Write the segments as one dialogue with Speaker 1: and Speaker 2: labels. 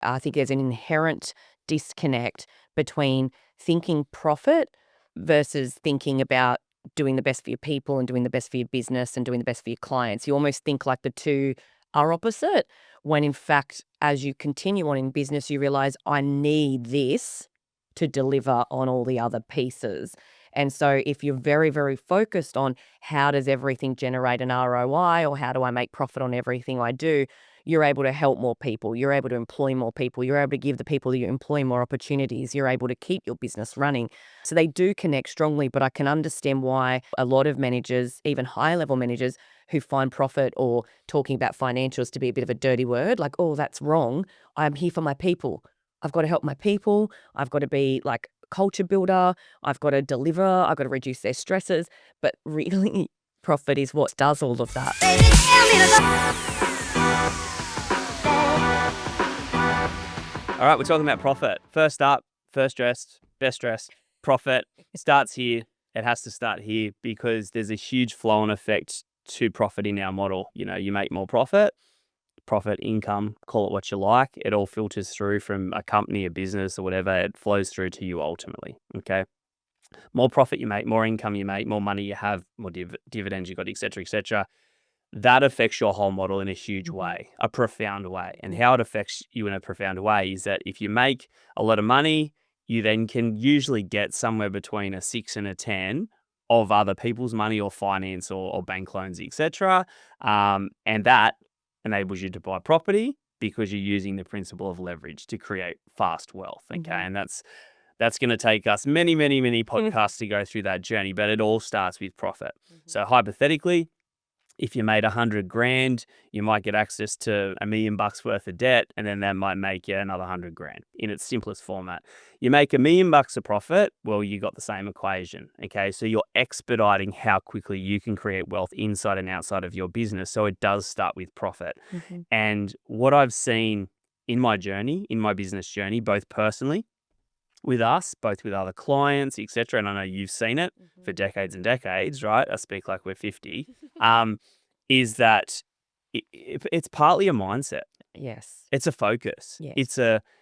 Speaker 1: I think there's an inherent disconnect between thinking profit versus thinking about doing the best for your people and doing the best for your business and doing the best for your clients. You almost think like the two are opposite, when in fact, as you continue on in business, you realize I need this to deliver on all the other pieces. And so if you're very, very focused on how does everything generate an ROI, or how do I make profit on everything I do, you're able to help more people. You're able to employ more people. You're able to give the people that you employ more opportunities. You're able to keep your business running. So they do connect strongly, but I can understand why a lot of managers, even higher level managers, who find profit or talking about financials to be a bit of a dirty word, like, oh, that's wrong. I'm here for my people. I've got to help my people. I've got to be like culture builder. I've got to deliver. I've got to reduce their stresses. But really, profit is what does all of that.
Speaker 2: All right, we're talking about profit. First up, first dressed, best dressed, profit starts here. It has to start here because there's a huge flow-on effect to profit in our model. You know, you make more profit, income, call it what you like. It all filters through from a company, a business, or whatever. It flows through to you ultimately, okay? More profit you make, more income you make, more money you have, more dividends you got, et cetera, et cetera. That affects your whole model in a huge way, a profound way. And how it affects you in a profound way is that if you make a lot of money, you then can usually get somewhere between a 6 and a 10 of other people's money or finance or bank loans, etc. And that enables you to buy property because you're using the principle of leverage to create fast wealth. Okay. And that's going to take us many, many, many podcasts to go through that journey, but it all starts with profit. So hypothetically, if you made 100 grand, you might get access to $1 million worth of debt, and then that might make you another 100 grand in its simplest format. You make $1 million of profit, well, you got the same equation. Okay. So you're expediting how quickly you can create wealth inside and outside of your business. So it does start with profit. And what I've seen in my journey, in my business journey, both personally, with us, both with other clients, etc. And I know you've seen it for decades and decades, right? I speak like we're 50. Is that it's partly a mindset.
Speaker 1: Yes.
Speaker 2: It's a focus.
Speaker 1: Yes.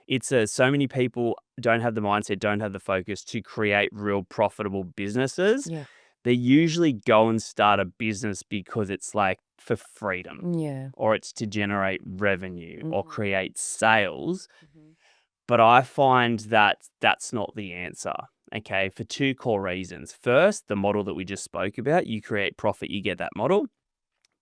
Speaker 2: It's a so many people don't have the mindset, don't have the focus to create real profitable businesses.
Speaker 1: Yeah.
Speaker 2: They usually go and start a business because it's like for freedom.
Speaker 1: Yeah.
Speaker 2: Or it's to generate revenue or create sales. But I find that that's not the answer, okay, for two core reasons. First, the model that we just spoke about, you create profit, you get that model.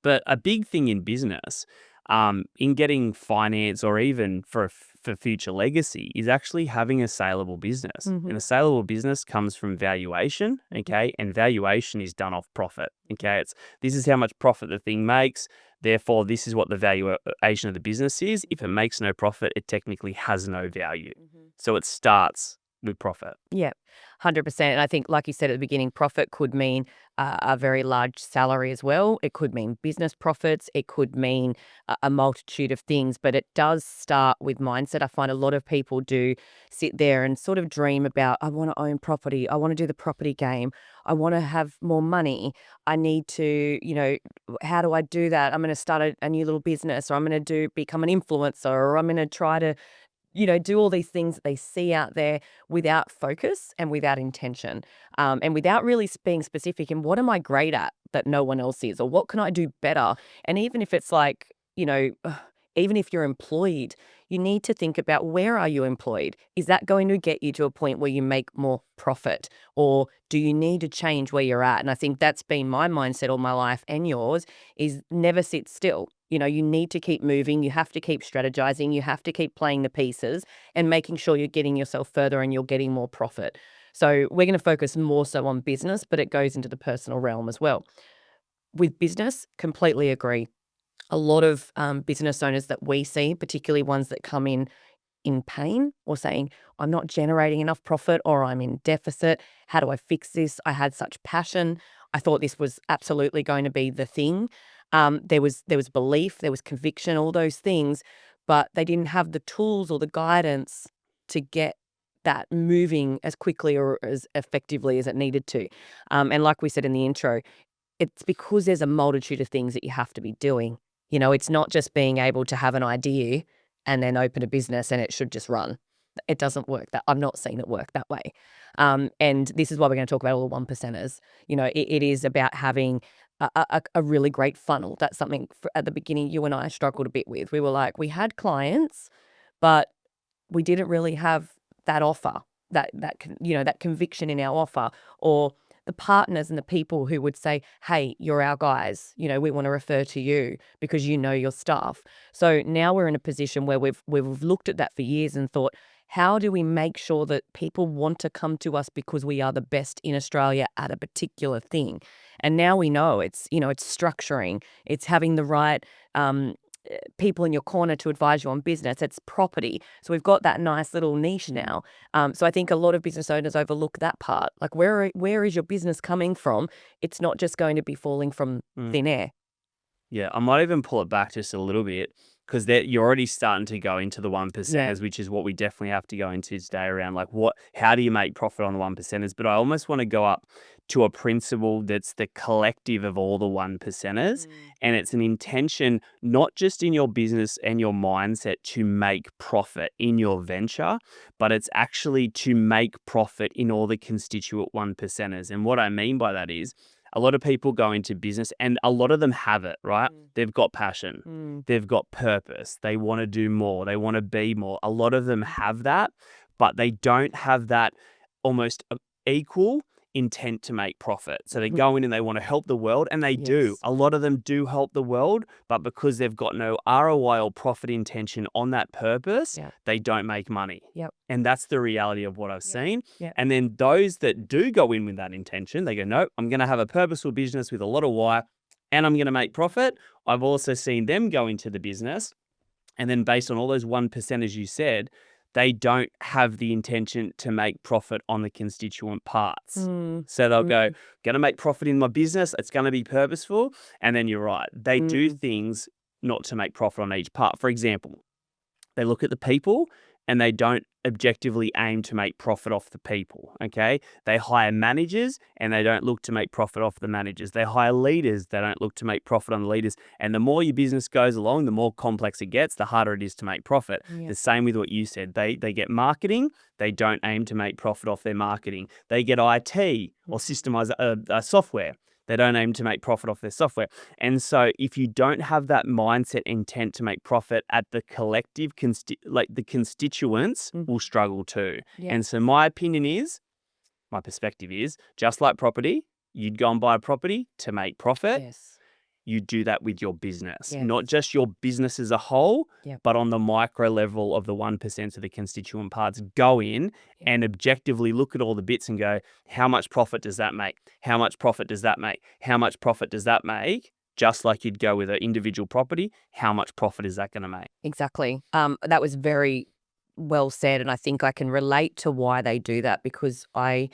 Speaker 2: But a big thing in business, in getting finance or even for future legacy, is actually having a scalable business. And a scalable business comes from valuation, okay, and valuation is done off profit, okay. This is how much profit the thing makes. Therefore, this is what the valuation of the business is. If it makes no profit, it technically has no value. So it starts with profit.
Speaker 1: Yeah, 100%. And I think, like you said at the beginning, profit could mean a very large salary as well. It could mean business profits. It could mean a multitude of things, but it does start with mindset. I find a lot of people do sit there and sort of dream about, I want to own property. I want to do the property game. I want to have more money. I need to, how do I do that? I'm going to start a new little business, or I'm going to become an influencer, or I'm going to try to do all these things that they see out there without focus and without intention, and without really being specific in what am I great at that no one else is, or what can I do better? And even if it's like, even if you're employed, you need to think about, where are you employed? Is that going to get you to a point where you make more profit, or do you need to change where you're at? And I think that's been my mindset all my life, and yours, is never sit still. You need to keep moving. You have to keep strategizing. You have to keep playing the pieces and making sure you're getting yourself further and you're getting more profit. So we're going to focus more so on business, but it goes into the personal realm as well. With business, completely agree. A lot of business owners that we see, particularly ones that come in pain or saying, I'm not generating enough profit, or I'm in deficit. How do I fix this? I had such passion. I thought this was absolutely going to be the thing. There was belief, there was conviction, all those things, but they didn't have the tools or the guidance to get that moving as quickly or as effectively as it needed to. And like we said in the intro, it's because there's a multitude of things that you have to be doing. It's not just being able to have an idea and then open a business and it should just run. It doesn't work that. I've not seen it work that way. And this is why we're going to talk about all the one percenters. It is about having a really great funnel. That's something at the beginning you and I struggled a bit with. We were like, we had clients, but we didn't really have that offer, that conviction in our offer, or the partners and the people who would say, hey, you're our guys, we want to refer to you because you know your stuff. So now we're in a position where we've looked at that for years and thought, how do we make sure that people want to come to us because we are the best in Australia at a particular thing? And now we know it's structuring, it's having the right people in your corner to advise you on business. It's property. So we've got that nice little niche now. So I think a lot of business owners overlook that part. Like, where is your business coming from? It's not just going to be falling from thin air.
Speaker 2: Yeah, I might even pull it back just a little bit because you're already starting to go into the one percenters, which is what we definitely have to go into today around like how do you make profit on the one percenters? But I almost want to go up to a principle that's the collective of all the one percenters. And it's an intention, not just in your business and your mindset to make profit in your venture, but it's actually to make profit in all the constituent one percenters. And what I mean by that is, a lot of people go into business and a lot of them have it, right? They've got passion. They've got purpose. They want to do more. They want to be more. A lot of them have that, but they don't have that almost equal intent to make profit. So they go in and they want to help the world, and they do. A lot of them do help the world, but because they've got no ROI or profit intention on that purpose, they don't make money. And that's the reality of what I've seen. And then those that do go in with that intention, they go, no, I'm going to have a purposeful business with a lot of why, and I'm going to make profit. I've also seen them go into the business, and then based on all those 1%, as you said, they don't have the intention to make profit on the constituent parts. So they'll go, going to make profit in my business. It's going to be purposeful. And then you're right. They do things not to make profit on each part. For example, they look at the people and they don't objectively aim to make profit off the people, okay? They hire managers and they don't look to make profit off the managers. They hire leaders, they don't look to make profit on the leaders. And the more your business goes along, the more complex it gets, the harder it is to make profit. The same with what you said. They get marketing, they don't aim to make profit off their marketing. They get IT or systemize software. They don't aim to make profit off their software. And so if you don't have that mindset intent to make profit at the collective, the constituents will struggle too. And so my perspective is, just like property, you'd go and buy a property to make profit. You do that with your business, not just your business as a whole, but on the micro level of the 1% of the constituent parts. Go in and objectively look at all the bits and go, how much profit does that make? How much profit does that make? How much profit does that make? Just like you'd go with an individual property, how much profit is that going to make?
Speaker 1: Exactly. That was very well said. And I think I can relate to why they do that, because I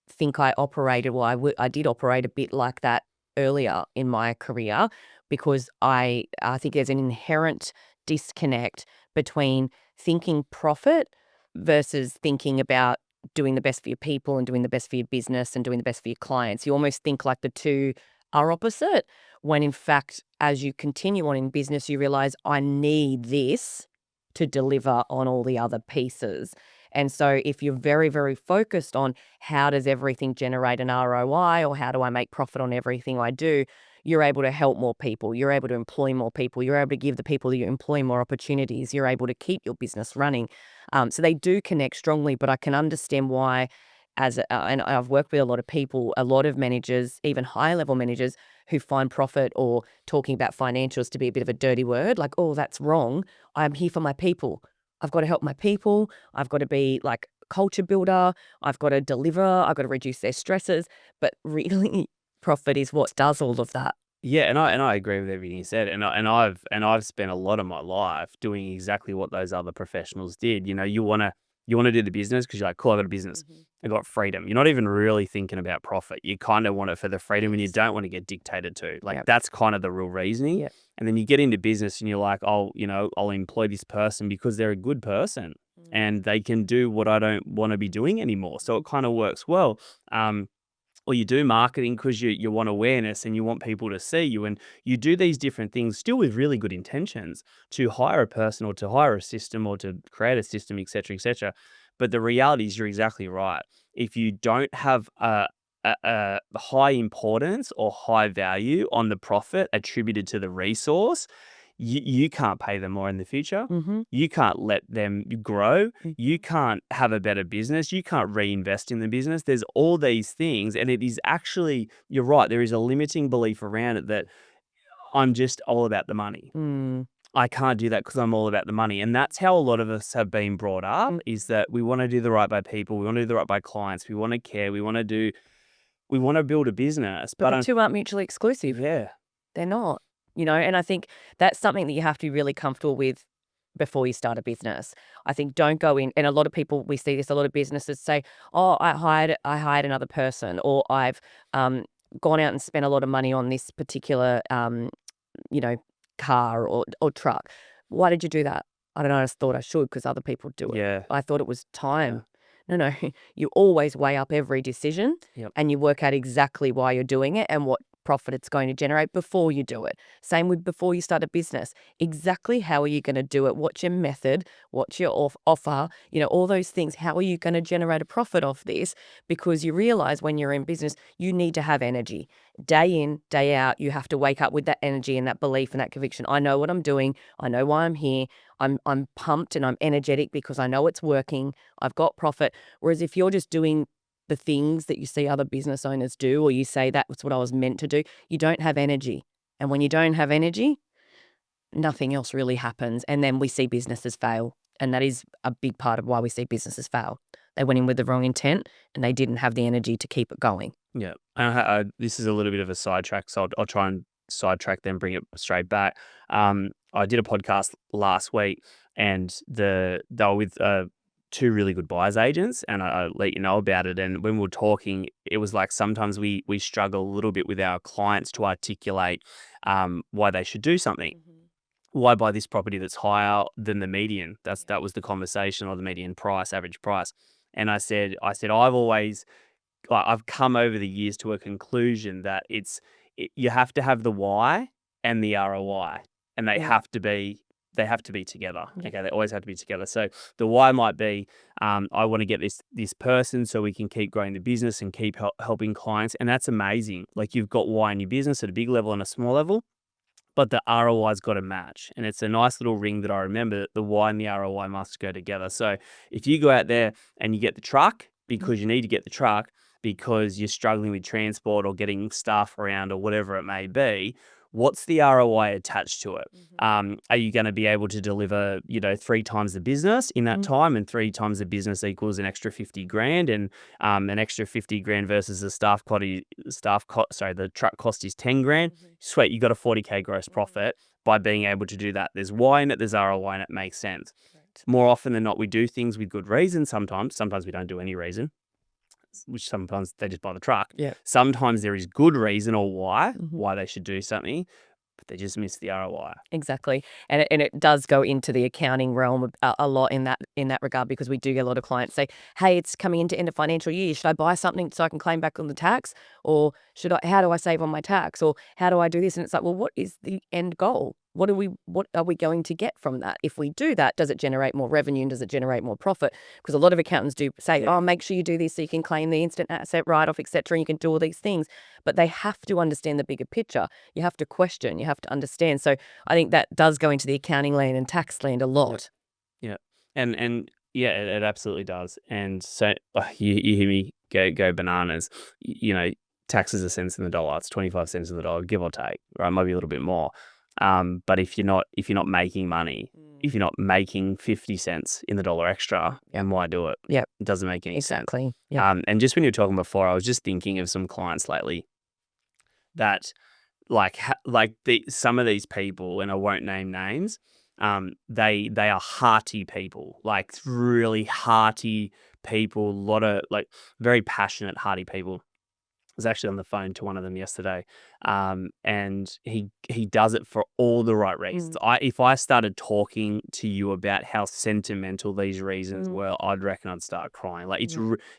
Speaker 1: think I did operate a bit like that earlier in my career, because I think there's an inherent disconnect between thinking profit versus thinking about doing the best for your people and doing the best for your business and doing the best for your clients. You almost think like the two are opposite, when in fact, as you continue on in business, you realize I need this to deliver on all the other pieces. And so if you're very, very focused on how does everything generate an ROI, or how do I make profit on everything I do, you're able to help more people. You're able to employ more people. You're able to give the people that you employ more opportunities. You're able to keep your business running. So they do connect strongly, but I can understand why, and I've worked with a lot of people, a lot of managers, even high level managers, who find profit or talking about financials to be a bit of a dirty word, like, oh, that's wrong. I'm here for my people. I've got to help my people. I've got to be like culture builder. I've got to deliver. I've got to reduce their stresses. But really, profit is what does all of that.
Speaker 2: Yeah, and I agree with everything you said, and I've spent a lot of my life doing exactly what those other professionals did. You wanna do the business because you're like, cool, I got a business, I got freedom. You're not even really thinking about profit. You kind of want it for the freedom, and you don't want to get dictated to. Like that's kind of the real reasoning. And then you get into business, and you're like, I'll employ this person because they're a good person, and they can do what I don't want to be doing anymore. So it kind of works well. or you do marketing because you want awareness and you want people to see you, and you do these different things still with really good intentions to hire a person or to hire a system or to create a system, etc., etc. But the reality is, you're exactly right. If you don't have a high importance or high value on the profit attributed to the resource, you can't pay them more in the future.
Speaker 1: Mm-hmm.
Speaker 2: You can't let them grow.
Speaker 1: Mm-hmm.
Speaker 2: You can't have a better business. You can't reinvest in the business. There's all these things. And it is actually, you're right, there is a limiting belief around it that I'm just all about the money.
Speaker 1: Mm.
Speaker 2: I can't do that because I'm all about the money. And that's how a lot of us have been brought up, is that we want to do the right by people. We want to do the right by clients. We want to care. We want to build a business.
Speaker 1: But the two aren't mutually exclusive.
Speaker 2: Yeah.
Speaker 1: They're not, and I think that's something that you have to be really comfortable with before you start a business. I think don't go in, and a lot of people, we see this, a lot of businesses say, oh, I hired another person, or I've gone out and spent a lot of money on this particular, you know, car or truck. Why did you do that? I don't know, I just thought I should because other people do it.
Speaker 2: Yeah.
Speaker 1: I thought it was time. No, you always weigh up every decision.
Speaker 2: Yep.
Speaker 1: And you work out exactly why you're doing it and what profit it's going to generate before you do it. Same with before you start a business. Exactly how are you going to do it? What's your method? What's your offer? All those things. How are you going to generate a profit off this? Because you realize when you're in business, you need to have energy. Day in, day out, you have to wake up with that energy and that belief and that conviction. I know what I'm doing. I know why I'm here. I'm pumped and I'm energetic because I know it's working. I've got profit. Whereas if you're just doing the things that you see other business owners do, or you say that's what I was meant to do, you don't have energy. And when you don't have energy, nothing else really happens. And then we see businesses fail. And that is a big part of why we see businesses fail. They went in with the wrong intent and they didn't have the energy to keep it going.
Speaker 2: Yeah. This is a little bit of a sidetrack, so I'll try and sidetrack, then bring it straight back. I did a podcast last week, and they were with two really good buyers agents, and I let you know about it. And when we were talking, it was like sometimes we struggle a little bit with our clients to articulate why they should do something.
Speaker 1: Mm-hmm.
Speaker 2: Why buy this property that's higher than the median? That was the conversation, or the median price, average price. And I said I've come over the years to a conclusion that you have to have the why and the ROI, and they have to be together.
Speaker 1: Yeah.
Speaker 2: Okay, they always have to be together. So the why might be, I want to get this person so we can keep growing the business and keep helping clients, and that's amazing. Like, you've got why in your business at a big level and a small level, but the ROI's got to match. And it's a nice little ring that I remember, that the why and the ROI must go together. So if you go out there and you get the truck because you need to get the truck because you're struggling with transport or getting staff around or whatever it may be, what's the ROI attached to it?
Speaker 1: Mm-hmm.
Speaker 2: Are you going to be able to deliver, 3 times the business in that time, and 3 times the business equals an extra 50 grand, and an extra 50 grand versus the the truck cost is 10 grand.
Speaker 1: Mm-hmm.
Speaker 2: Sweet, you got a 40K gross profit by being able to do that. There's why in it, there's ROI, and it makes sense.
Speaker 1: Correct.
Speaker 2: More often than not, we do things with good reason. Sometimes we don't do any reason, which sometimes they just buy the truck.
Speaker 1: Yeah.
Speaker 2: Sometimes there is good reason or why they should do something, but they just miss the ROI.
Speaker 1: Exactly. And it does go into the accounting realm a lot in that regard, because we do get a lot of clients say, hey, it's coming into end of financial year. Should I buy something so I can claim back on the tax? Or how do I save on my tax? Or how do I do this? And it's like, well, what is the end goal? What are we going to get from that? If we do that, does it generate more revenue and does it generate more profit? Because a lot of accountants do say, oh, make sure you do this so you can claim the instant asset write-off, etc. And you can do all these things. But they have to understand the bigger picture. You have to question, you have to understand. So I think that does go into the accounting land and tax land a lot.
Speaker 2: Yeah. And yeah, it absolutely does. And so you hear me go bananas. Taxes are cents in the dollar. It's 25 cents in the dollar, give or take, right? Maybe a little bit more. But if you're not making money, if you're not making 50 cents in the dollar extra, then why do it?
Speaker 1: Yep.
Speaker 2: It doesn't make any sense.
Speaker 1: Exactly. Yep.
Speaker 2: And just when you were talking before, I was just thinking of some clients lately that some of these people, and I won't name names, they are hearty people, like really hearty people, a lot of very passionate, hearty people. was actually on the phone to one of them yesterday, and he does it for all the right reasons. If I started talking to you about how sentimental these reasons were, I'd reckon I'd start crying. Like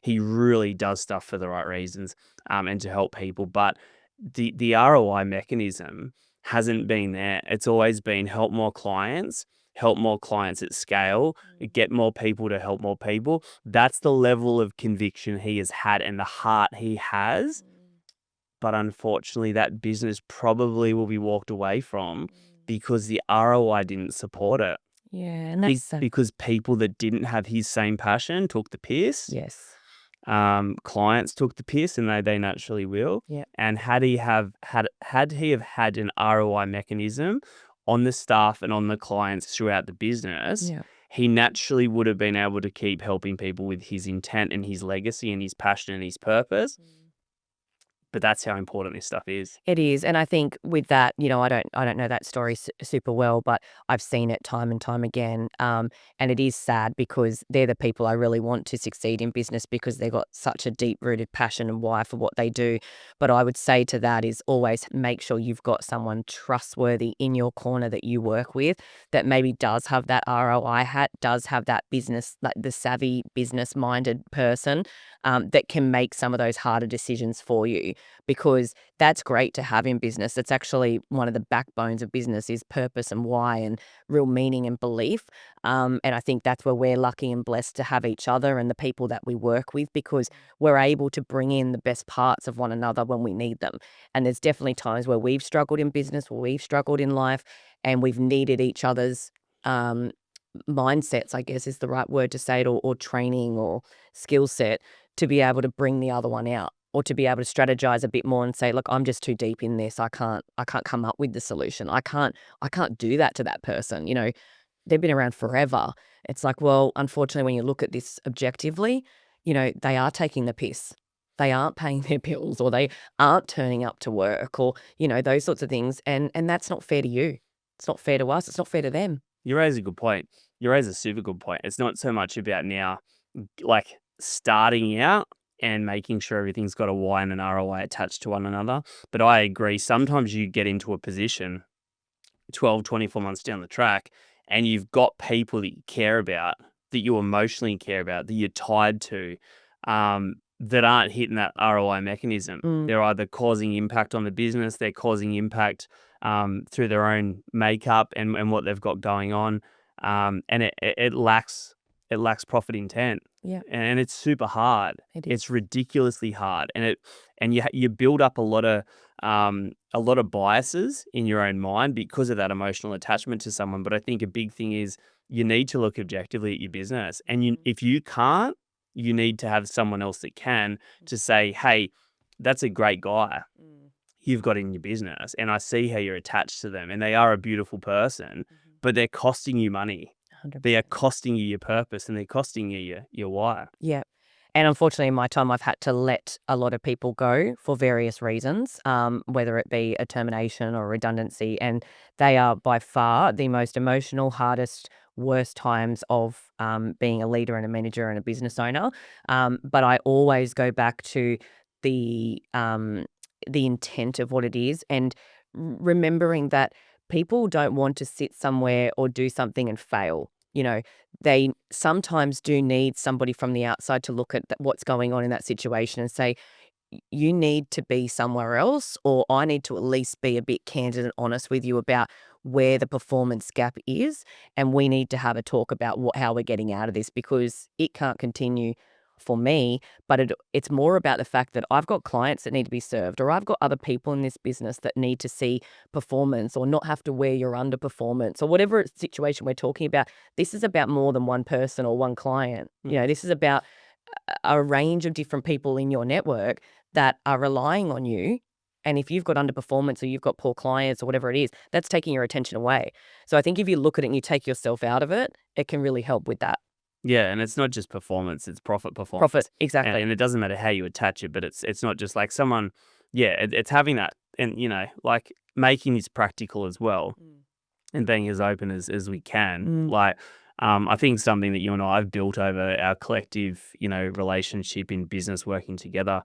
Speaker 2: he really does stuff for the right reasons, and to help people. But the ROI mechanism hasn't been there. It's always been help more clients at scale, get more people to help more people. That's the level of conviction he has had and the heart he has. But unfortunately, that business probably will be walked away from because the ROI didn't support it.
Speaker 1: Yeah, and that's
Speaker 2: Because people that didn't have his same passion took the piss.
Speaker 1: yes.
Speaker 2: Clients took the piss, and they naturally will.
Speaker 1: Yeah.
Speaker 2: And had he have had an ROI mechanism on the staff and on the clients throughout the business,
Speaker 1: Yeah.
Speaker 2: he naturally would have been able to keep helping people with his intent and his legacy and his passion and his purpose. But that's how important this stuff is.
Speaker 1: It is, and I think with that, I don't know that story super well, but I've seen it time and time again, and it is sad because they're the people I really want to succeed in business because they've got such a deep-rooted passion and why for what they do. But I would say to that is always make sure you've got someone trustworthy in your corner that you work with that maybe does have that ROI hat, does have that business, like the savvy business-minded person, that can make some of those harder decisions for you. Because that's great to have in business. It's actually one of the backbones of business is purpose and why and real meaning and belief. And I think that's where we're lucky and blessed to have each other and the people that we work with because we're able to bring in the best parts of one another when we need them. And there's definitely times where we've struggled in business, where we've struggled in life, and we've needed each other's mindsets, I guess is the right word to say it, or training or skill set to be able to bring the other one out. Or to be able to strategize a bit more and say, look, I'm just too deep in this. I can't come up with the solution. I can't do that to that person. They've been around forever. It's like, well, unfortunately, when you look at this objectively, they are taking the piss. They aren't paying their bills or they aren't turning up to work or, those sorts of things. And that's not fair to you. It's not fair to us. It's not fair to them.
Speaker 2: You raise a good point. You raise a super good point. It's not so much about now, like starting out and making sure everything's got a Y and an ROI attached to one another. But I agree, sometimes you get into a position 12, 24 months down the track and you've got people that you care about, that you emotionally care about, that you're tied to, that aren't hitting that ROI mechanism. They're either causing impact on the business, they're causing impact through their own makeup and what they've got going on. And it lacks profit intent.
Speaker 1: Yeah.
Speaker 2: And it's super hard.
Speaker 1: It is.
Speaker 2: It's ridiculously hard. And you build up a lot of biases in your own mind because of that emotional attachment to someone. But I think a big thing is you need to look objectively at your business. And if you can't, you need to have someone else that can to say, hey, that's a great guy you've got in your business. And I see how you're attached to them and they are a beautiful person, but they're costing you money.
Speaker 1: 100%.
Speaker 2: They are costing you your purpose and they're costing you your why.
Speaker 1: Yeah. And unfortunately, in my time, I've had to let a lot of people go for various reasons, whether it be a termination or redundancy. And they are by far the most emotional, hardest, worst times of being a leader and a manager and a business owner. But I always go back to the intent of what it is and remembering that people don't want to sit somewhere or do something and fail. They sometimes do need somebody from the outside to look at what's going on in that situation and say, you need to be somewhere else, or I need to at least be a bit candid and honest with you about where the performance gap is. And we need to have a talk about how we're getting out of this because it can't continue for me, but it's more about the fact that I've got clients that need to be served, or I've got other people in this business that need to see performance or not have to wear your underperformance or whatever situation we're talking about. This is about more than one person or one client. This is about a range of different people in your network that are relying on you. And if you've got underperformance or you've got poor clients or whatever it is, that's taking your attention away. So I think if you look at it and you take yourself out of it, it can really help with that.
Speaker 2: Yeah, and it's not just performance, it's performance.
Speaker 1: Profit, exactly.
Speaker 2: And it doesn't matter how you attach it, but it's not just like someone, it's having that and, like making this practical as well and being as open as we can. Like, I think something that you and I have built over our collective, relationship in business working together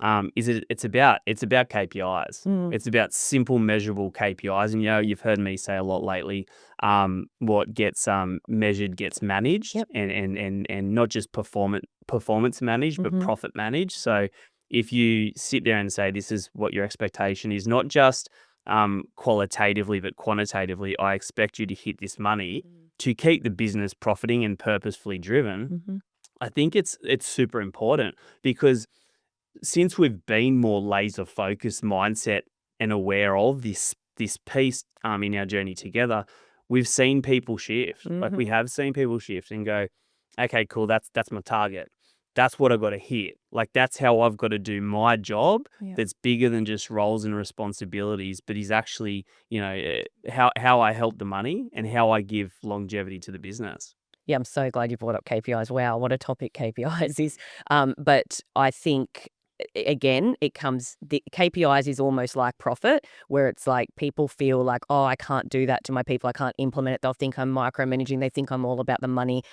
Speaker 2: it's about KPIs.
Speaker 1: Mm.
Speaker 2: It's about simple, measurable KPIs. And you've heard me say a lot lately. What gets measured gets managed,
Speaker 1: Yep.
Speaker 2: and not just performance managed, but
Speaker 1: Mhm.
Speaker 2: profit managed. So if you sit there and say this is what your expectation is, not just qualitatively but quantitatively, I expect you to hit this money to keep the business profiting and purposefully driven.
Speaker 1: Mhm.
Speaker 2: I think it's super important because since we've been more laser focused mindset and aware of this piece in our journey together, we've seen people shift. Like we
Speaker 1: Mhm.
Speaker 2: have seen people shift and go, okay, cool, that's my target. That's what I got to hit. Like that's how I've got to do my job.
Speaker 1: Yeah.
Speaker 2: That's bigger than just roles and responsibilities, but is actually, how I help the money and how I give longevity to the business.
Speaker 1: Yeah, I'm so glad you brought up KPIs. Wow, what a topic KPIs is. But I think again, the KPIs is almost like profit, where it's like people feel like, oh, I can't do that to my people. I can't implement it. They'll think I'm micromanaging. They think I'm all about the money.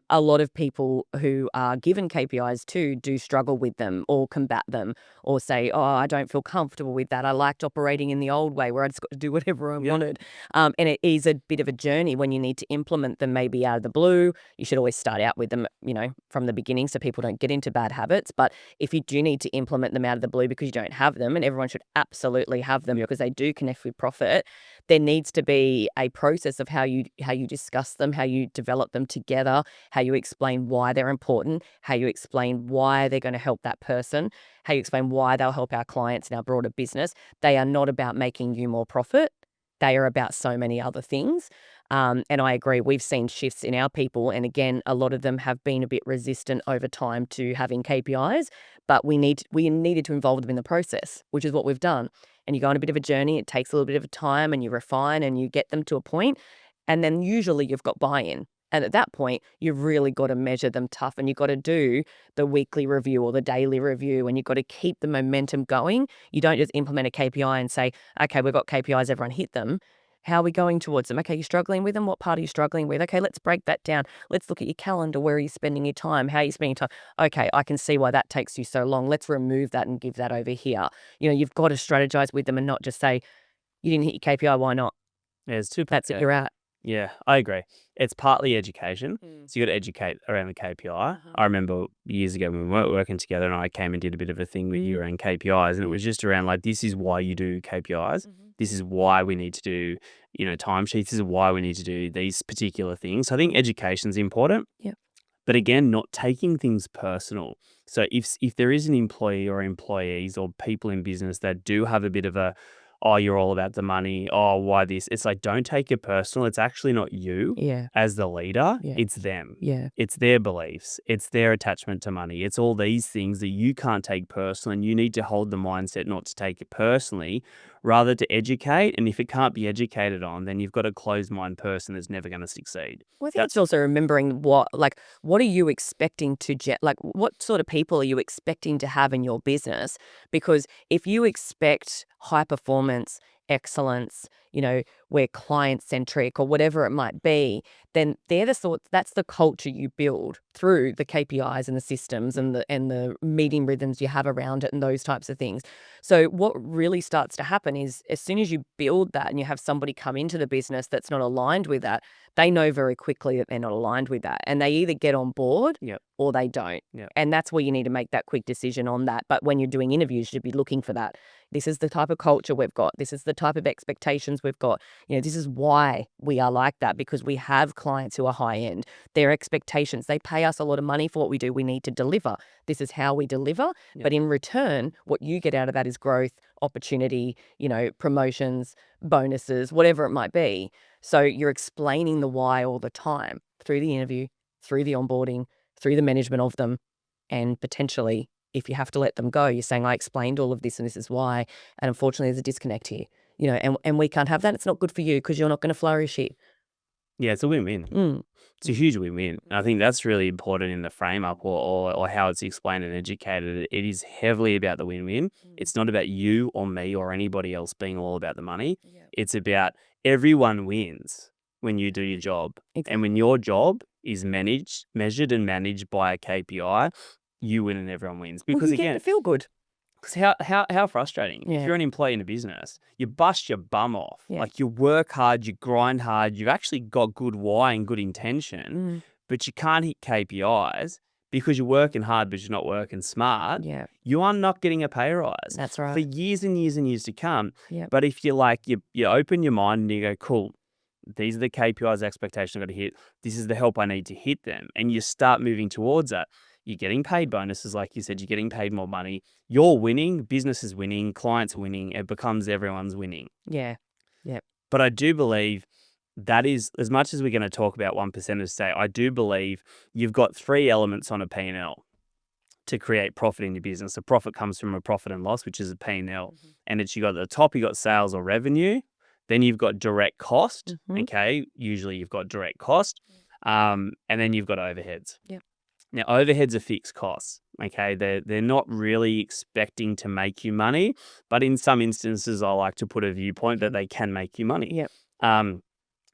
Speaker 1: A lot of people who are given KPIs too do struggle with them or combat them or say, oh, I don't feel comfortable with that. I liked operating in the old way where I just got to do whatever I
Speaker 2: Yeah.
Speaker 1: wanted. And it is a bit of a journey when you need to implement them maybe out of the blue. You should always start out with them, from the beginning so people don't get into bad habits. But if you do need to implement them out of the blue because you don't have them, and everyone should absolutely have them because they do connect with profit, there needs to be a process of how you discuss them, how you develop them together, how you explain why they're important, how you explain why they're going to help that person, how you explain why they'll help our clients in our broader business. They are not about making you more profit. They are about so many other things. And I agree, we've seen shifts in our people. And again, a lot of them have been a bit resistant over time to having KPIs, but we needed to involve them in the process, which is what we've done. And you go on a bit of a journey. It takes a little bit of time and you refine and you get them to a point, and then usually you've got buy-in. And at that point, you've really got to measure them tough and you've got to do the weekly review or the daily review, and you've got to keep the momentum going. You don't just implement a KPI and say, okay, we've got KPIs, everyone hit them. How are we going towards them? Okay, you're struggling with them. What part are you struggling with? Okay, let's break that down. Let's look at your calendar. Where are you spending your time? How are you spending your time? Okay, I can see why that takes you so long. Let's remove that and give that over here. You've got to strategize with them and not just say, you didn't hit your KPI, why not?
Speaker 2: Yeah, it's too.
Speaker 1: That's it, you're out.
Speaker 2: Yeah, I agree. It's partly education.
Speaker 1: Mm.
Speaker 2: So you got to educate around the KPI.
Speaker 1: Uh-huh.
Speaker 2: I remember years ago when we weren't working together and I came and did a bit of a thing with you around KPIs, and it was just around like, this is why you do KPIs.
Speaker 1: Mhm.
Speaker 2: This is why we need to do, timesheets. This is why we need to do these particular things. So I think education's important.
Speaker 1: Yep.
Speaker 2: But again, not taking things personal. So if there is an employee or employees or people in business that do have a bit of a, oh, you're all about the money, oh, why this? It's like, don't take it personal. It's actually not you
Speaker 1: Yeah.
Speaker 2: as the leader.
Speaker 1: Yeah.
Speaker 2: It's them.
Speaker 1: Yeah.
Speaker 2: It's their beliefs. It's their attachment to money. It's all these things that you can't take personally, and you need to hold the mindset not to take it personally, rather to educate. And if it can't be educated on, then you've got a closed mind person that's never going to succeed.
Speaker 1: Well, I think it's also remembering what are you expecting to what sort of people are you expecting to have in your business? Because if you expect high performance, excellence, we're client centric or whatever it might be, then that's the culture you build through the KPIs and the systems and the meeting rhythms you have around it and those types of things. So what really starts to happen is as soon as you build that and you have somebody come into the business that's not aligned with that, they know very quickly that they're not aligned with that. And they either get on board
Speaker 2: Yep.
Speaker 1: or they don't.
Speaker 2: Yep.
Speaker 1: And that's where you need to make that quick decision on that. But when you're doing interviews, you should be looking for that. This is the type of culture we've got. This is the type of expectations we've got. This is why we are like that, because we have clients who are high end. Their expectations, they pay us a lot of money for what we do. We need to deliver. This is how we deliver.
Speaker 2: Yep.
Speaker 1: But in return, what you get out of that is growth, opportunity, promotions, bonuses, whatever it might be. So you're explaining the why all the time through the interview, through the onboarding, through the management of them, and potentially, if you have to let them go, you're saying, I explained all of this and this is why. And unfortunately, there's a disconnect here, and we can't have that. It's not good for you because you're not going to flourish here.
Speaker 2: Yeah, it's a win-win.
Speaker 1: Mm.
Speaker 2: It's a huge win-win. I think that's really important in the frame-up or how it's explained and educated. It is heavily about the win-win. It's not about you or me or anybody else being all about the money.
Speaker 1: Yeah.
Speaker 2: It's about everyone wins when you do your job.
Speaker 1: Exactly.
Speaker 2: And when your job is measured and managed by a KPI, you win and everyone wins.
Speaker 1: Well,
Speaker 2: Because
Speaker 1: you get
Speaker 2: again,
Speaker 1: to feel good.
Speaker 2: Because how frustrating. If
Speaker 1: Yeah.
Speaker 2: you're an employee in a business, you bust your bum off.
Speaker 1: Yeah.
Speaker 2: Like, you work hard, you grind hard, you've actually got good why and good intention, but you can't hit KPIs because you're working hard, but you're not working smart.
Speaker 1: Yeah.
Speaker 2: You are not getting a pay rise
Speaker 1: That's
Speaker 2: for
Speaker 1: right.
Speaker 2: years and years and years to come.
Speaker 1: Yep.
Speaker 2: But if you open your mind and you go, cool, these are the KPIs expectations I've got to hit. This is the help I need to hit them. And you start moving towards that. You're getting paid bonuses, like you said, you're getting paid more money. You're winning, business is winning, clients are winning. It becomes everyone's winning.
Speaker 1: Yeah. Yep.
Speaker 2: But I do believe that is, as much as we're going to talk about 1%ers today, I do believe you've got three elements on a P&L to create profit in your business. A profit comes from a profit and loss, which is a P&L. And it's, you got at the top, you got sales or revenue. Then you've got direct cost. Okay. Usually you've got direct cost. And then you've got overheads.
Speaker 1: Yep.
Speaker 2: Now, overheads are fixed costs. Okay. They're not really expecting to make you money, but in some instances, I like to put a viewpoint that they can make you money.
Speaker 1: Yep.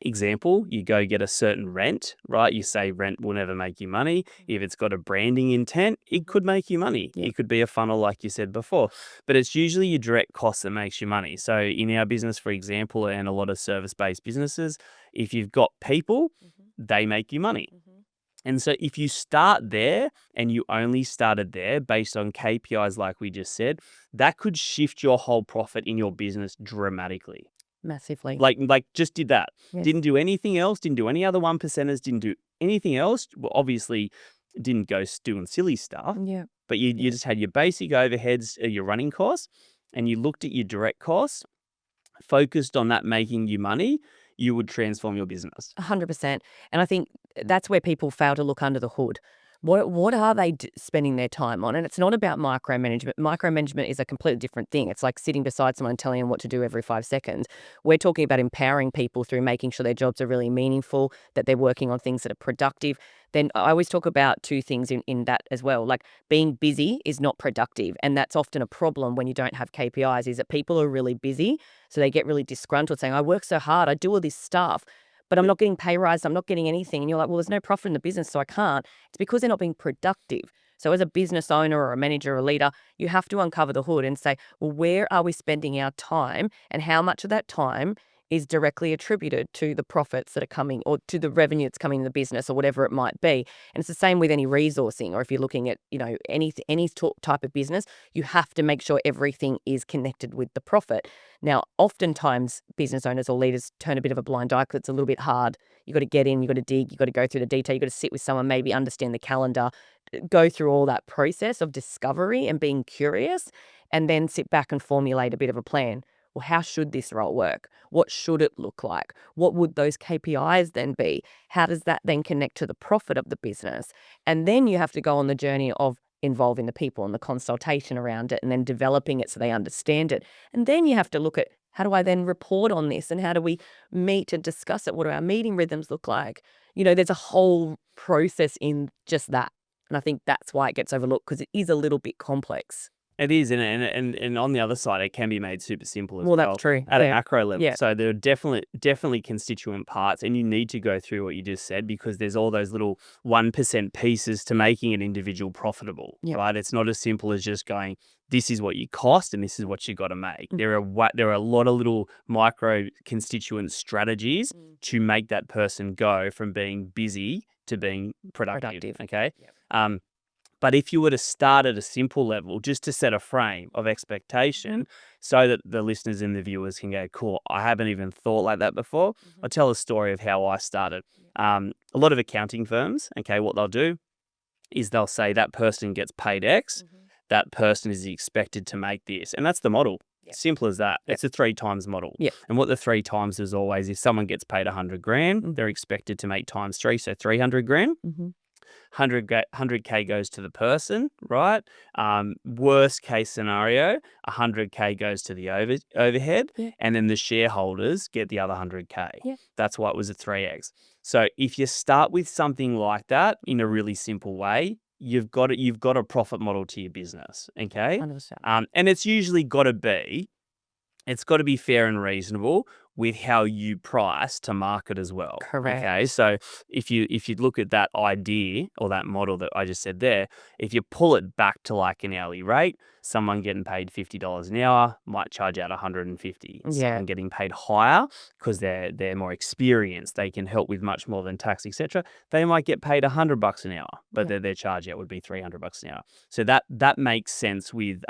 Speaker 2: Example, you go get a certain rent, right? You say rent will never make you money. If it's got a branding intent, it could make you money.
Speaker 1: Yep.
Speaker 2: It could be a funnel, like you said before, but it's usually your direct cost that makes you money. So in our business, for example, and a lot of service-based businesses, if you've got people, they make you money. And so if you start there and you only started there based on KPIs, like we just said, that could shift your whole profit in your business dramatically.
Speaker 1: Massively.
Speaker 2: Like just did that.
Speaker 1: Yes.
Speaker 2: Didn't do anything else, didn't do any other 1%ers, didn't do anything else. Well, obviously didn't go doing silly stuff,
Speaker 1: Yeah.
Speaker 2: but you just had your basic overheads, your running costs, and you looked at your direct costs, focused on that making you money, you would transform your business.
Speaker 1: 100%. And I think that's where people fail to look under the hood. What are they spending their time on? And it's not about micromanagement. Micromanagement is a completely different thing. It's like sitting beside someone and telling them what to do every 5 seconds. We're talking about empowering people through making sure their jobs are really meaningful, that they're working on things that are productive. Then I always talk about two things in that as well. Like, being busy is not productive. And that's often a problem when you don't have KPIs, is that people are really busy. So they get really disgruntled saying, I work so hard, I do all this stuff, but I'm not getting pay rise, I'm not getting anything. And you're like, well, there's no profit in the business, so I can't. It's because they're not being productive. So as a business owner or a manager or a leader, you have to uncover the hood and say, well, where are we spending our time, and how much of that time is directly attributed to the profits that are coming, or to the revenue that's coming in the business, or whatever it might be. And it's the same with any resourcing, or if you're looking at, any type of business, you have to make sure everything is connected with the profit. Now, oftentimes business owners or leaders turn a bit of a blind eye because it's a little bit hard. You got to get in, you got to dig, you got to go through the detail, you got to sit with someone, maybe understand the calendar, go through all that process of discovery and being curious, and then sit back and formulate a bit of a plan. Well, how should this role work? What should it look like? What would those KPIs then be? How does that then connect to the profit of the business? And then you have to go on the journey of involving the people and the consultation around it, and then developing it so they understand it. And then you have to look at, how do I then report on this, and how do we meet and discuss it? What do our meeting rhythms look like? There's a whole process in just that. And I think that's why it gets overlooked, because it is a little bit complex.
Speaker 2: It is, and on the other side, it can be made super simple as
Speaker 1: Well,
Speaker 2: well.
Speaker 1: that's true.
Speaker 2: At a
Speaker 1: Yeah.
Speaker 2: macro level.
Speaker 1: Yeah.
Speaker 2: So there are definitely constituent parts, and you need to go through what you just said, because there's all those little 1% pieces to making an individual profitable,
Speaker 1: Yep.
Speaker 2: right? It's not as simple as just going, this is what you cost and this is what you got to make. There are a lot of little micro constituent strategies to make that person go from being busy to being productive. Okay.
Speaker 1: Yep.
Speaker 2: But if you were to start at a simple level, just to set a frame of expectation so that the listeners and the viewers can go, cool, I haven't even thought like that before. I'll tell a story of how I started. A lot of accounting firms, okay, what they'll do is they'll say that person gets paid X, that person is expected to make this. And that's the model.
Speaker 1: Yep.
Speaker 2: Simple as that. It's a 3 times model.
Speaker 1: Yep.
Speaker 2: And what the 3 times is always, if someone gets paid 100 grand, they're expected to make times 3, so 300 grand. 100K goes to the person, right? Worst case scenario, 100K goes to the overhead, and then the shareholders get the other 100K.
Speaker 1: Yeah.
Speaker 2: That's why it was a 3x. So if you start with something like that in a really simple way, you've got a profit model to your business, okay?
Speaker 1: 100%.
Speaker 2: And it's usually got to be fair and reasonable, with how you price to market as well.
Speaker 1: Correct.
Speaker 2: Okay, so if you look at that idea or that model that I just said there, if you pull it back to like an hourly rate, someone getting paid $50 an hour might charge out 150.
Speaker 1: Yeah.
Speaker 2: Someone getting paid higher because they're more experienced, they can help with much more than tax, etc. They might get paid $100 an hour, but
Speaker 1: Yeah.
Speaker 2: their charge out would be $300 an hour. So that makes sense with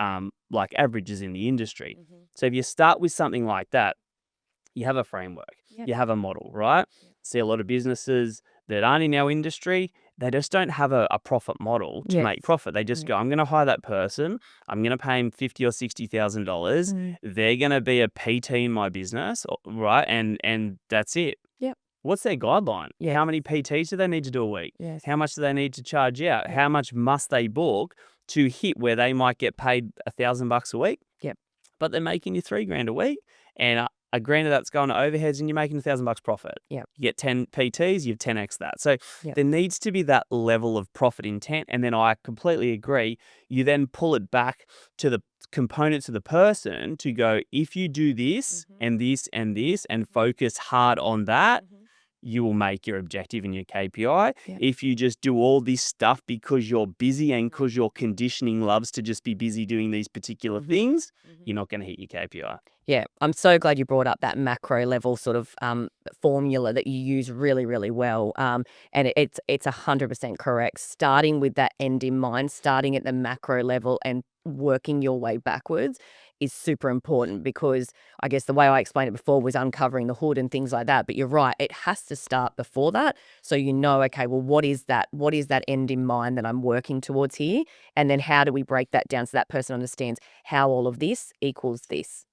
Speaker 2: like averages in the industry. So if you start with something like that, you have a framework,
Speaker 1: Yep.
Speaker 2: you have a model, right?
Speaker 1: Yep.
Speaker 2: See a lot of businesses that aren't in our industry, they just don't have a profit model to make
Speaker 1: Yes.
Speaker 2: profit. They just go, I'm going to hire that person. I'm going to pay him $50,000 or $60,000. They're going to be a PT in my business, right? And that's it.
Speaker 1: Yep.
Speaker 2: What's their guideline?
Speaker 1: Yeah.
Speaker 2: How many PTs do they need to do a week?
Speaker 1: Yes.
Speaker 2: How much do they need to charge out?
Speaker 1: Yep.
Speaker 2: How much must they book to hit where they might get paid $1,000 a week?
Speaker 1: Yep.
Speaker 2: But they're making you $3,000 a week, and a grand of that's going to overheads, and you're making $1,000 profit.
Speaker 1: Yep.
Speaker 2: You get 10 PTs, you've 10x that. So
Speaker 1: Yep.
Speaker 2: there needs to be that level of profit intent. And then I completely agree. You then pull it back to the components of the person to go, if you do this and this and this and focus hard on that, you will make your objective and your KPI.
Speaker 1: Yep.
Speaker 2: If you just do all this stuff because you're busy and because your conditioning loves to just be busy doing these particular things, you're not going to hit your KPI.
Speaker 1: Yeah, I'm so glad you brought up that macro level sort of formula that you use really, really well. And it's 100% correct. Starting with that end in mind, starting at the macro level and working your way backwards is super important, because I guess the way I explained it before was uncovering the hood and things like that. But you're right, it has to start before that. So okay, well, what is that? What is that end in mind that I'm working towards here? And then how do we break that down so that person understands how all of this equals this?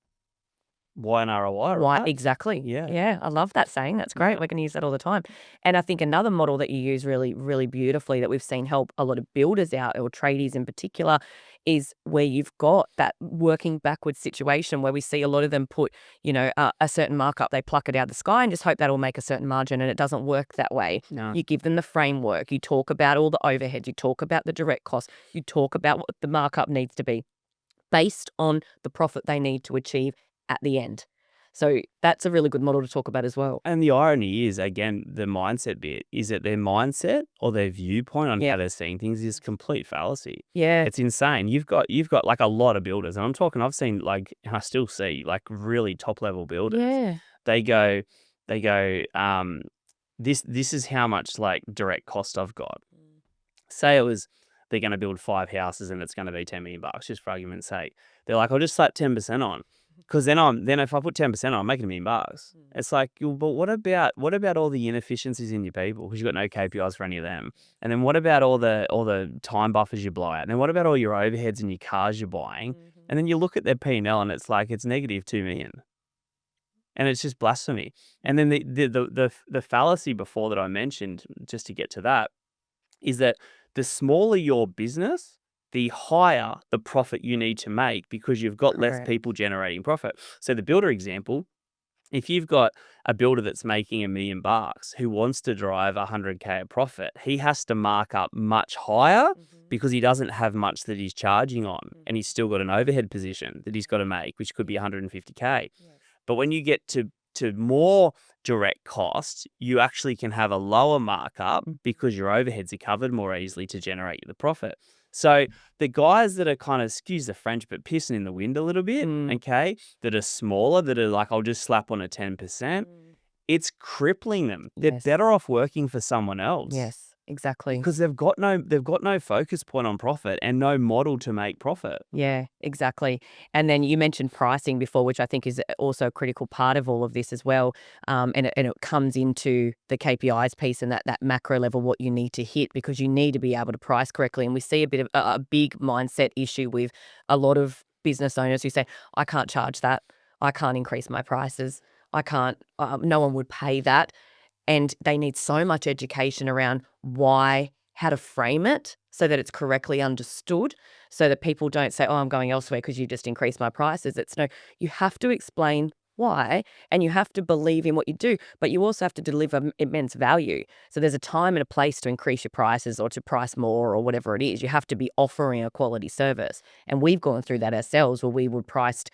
Speaker 2: Why an ROI,
Speaker 1: Why
Speaker 2: right?
Speaker 1: exactly.
Speaker 2: Yeah.
Speaker 1: Yeah, I love that saying. That's great. We're gonna use that all the time. And I think another model that you use really, really beautifully that we've seen help a lot of builders out, or tradies in particular, is where you've got that working backwards situation where we see a lot of them put, a certain markup, they pluck it out of the sky and just hope that'll make a certain margin, and it doesn't work that way.
Speaker 2: No.
Speaker 1: You give them the framework, you talk about all the overheads, you talk about the direct costs, you talk about what the markup needs to be based on the profit they need to achieve at the end. So that's a really good model to talk about as well.
Speaker 2: And the irony is, again, the mindset bit, is that their mindset or their viewpoint on how they're seeing things is complete fallacy.
Speaker 1: Yeah.
Speaker 2: It's insane. You've got like a lot of builders, and I've seen, like, I still see like really top level builders.
Speaker 1: Yeah.
Speaker 2: They go, this is how much like direct cost I've got. Say they're going to build 5 houses and it's going to be $10 million, just for argument's sake. They're like, I'll just slap 10% on. Because then if I put 10% on, I'm making $1 million. It's like, but what about all the inefficiencies in your people? Because you've got no KPIs for any of them. And then what about all the time buffers you blow out? And then what about all your overheads and your cars you're buying? And then you look at their P&L and it's like, it's negative $2 million. And it's just blasphemy. And then the fallacy before that I mentioned, just to get to that, is that the smaller your business, the higher the profit you need to make, because you've got less people generating profit. So the builder example, if you've got a builder that's making $1 million who wants to drive 100K of profit, he has to mark up much higher because he doesn't have much that he's charging on, and he's still got an overhead position that he's got to make, which could be 150K. But when you get to more direct costs, you actually can have a lower markup because your overheads are covered more easily to generate the profit. So the guys that are kind of, excuse the French, but pissing in the wind a little bit, okay, that are smaller, that are like, I'll just slap on a 10%, it's crippling them. They're better off working for someone else.
Speaker 1: Yes, exactly.
Speaker 2: Because they've got no focus point on profit and no model to make profit.
Speaker 1: Yeah, exactly. And then you mentioned pricing before, which I think is also a critical part of all of this as well. And it comes into the KPIs piece and that macro level, what you need to hit, because you need to be able to price correctly. And we see a bit of a big mindset issue with a lot of business owners who say, I can't charge that. I can't increase my prices. I can't, no one would pay that. And they need so much education around how to frame it so that it's correctly understood, so that people don't say, oh, I'm going elsewhere because you just increased my prices. It's no, you have to explain why, and you have to believe in what you do, but you also have to deliver immense value. So there's a time and a place to increase your prices or to price more or whatever it is. You have to be offering a quality service. And we've gone through that ourselves, where we were priced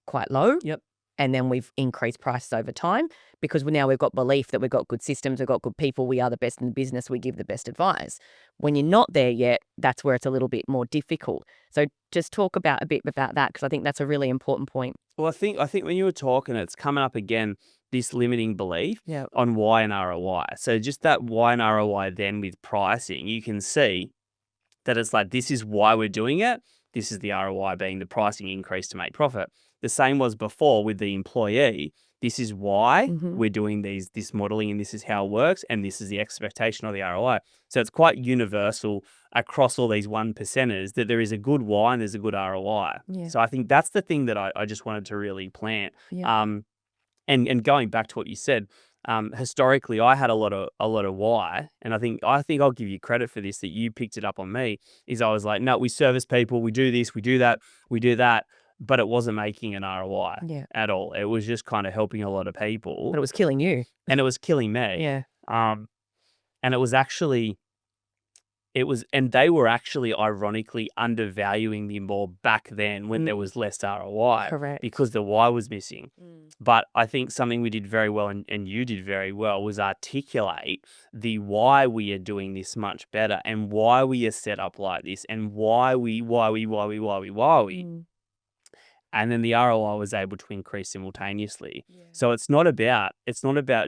Speaker 1: quite low.
Speaker 2: Yep.
Speaker 1: and then we've increased prices over time because now we've got belief that we've got good systems, we've got good people, we are the best in the business, we give the best advice. When you're not there yet, that's where it's a little bit more difficult. So just talk a bit about that, because I think that's a really important point.
Speaker 2: Well, I think when you were talking, it's coming up again, this limiting belief
Speaker 1: Yeah.
Speaker 2: on why and ROI. So just that why and ROI then with pricing, you can see that it's like, this is why we're doing it. This is the ROI being the pricing increase to make profit. The same was before with the employee. This is why we're doing this modeling, and this is how it works, and this is the expectation of the ROI. So it's quite universal across all these 1%ers that there is a good why and there's a good ROI.
Speaker 1: Yeah.
Speaker 2: So I think that's the thing that I just wanted to really plant.
Speaker 1: Yeah.
Speaker 2: And going back to what you said, historically I had a lot of why, and I think I'll give you credit for this, that you picked it up on me. Is I was like, no, we service people, we do this, we do that, but it wasn't making an ROI at all. It was just kind of helping a lot of people,
Speaker 1: But it was killing you.
Speaker 2: and it was killing me.
Speaker 1: Yeah.
Speaker 2: And and they were actually ironically undervaluing me more back then when there was less ROI.
Speaker 1: Correct.
Speaker 2: Because the why was missing. But I think something we did very well, and you did very well, was articulate the why we are doing this much better, and why we are set up like this, and why we. And then the ROI was able to increase simultaneously.
Speaker 1: Yeah.
Speaker 2: So it's not about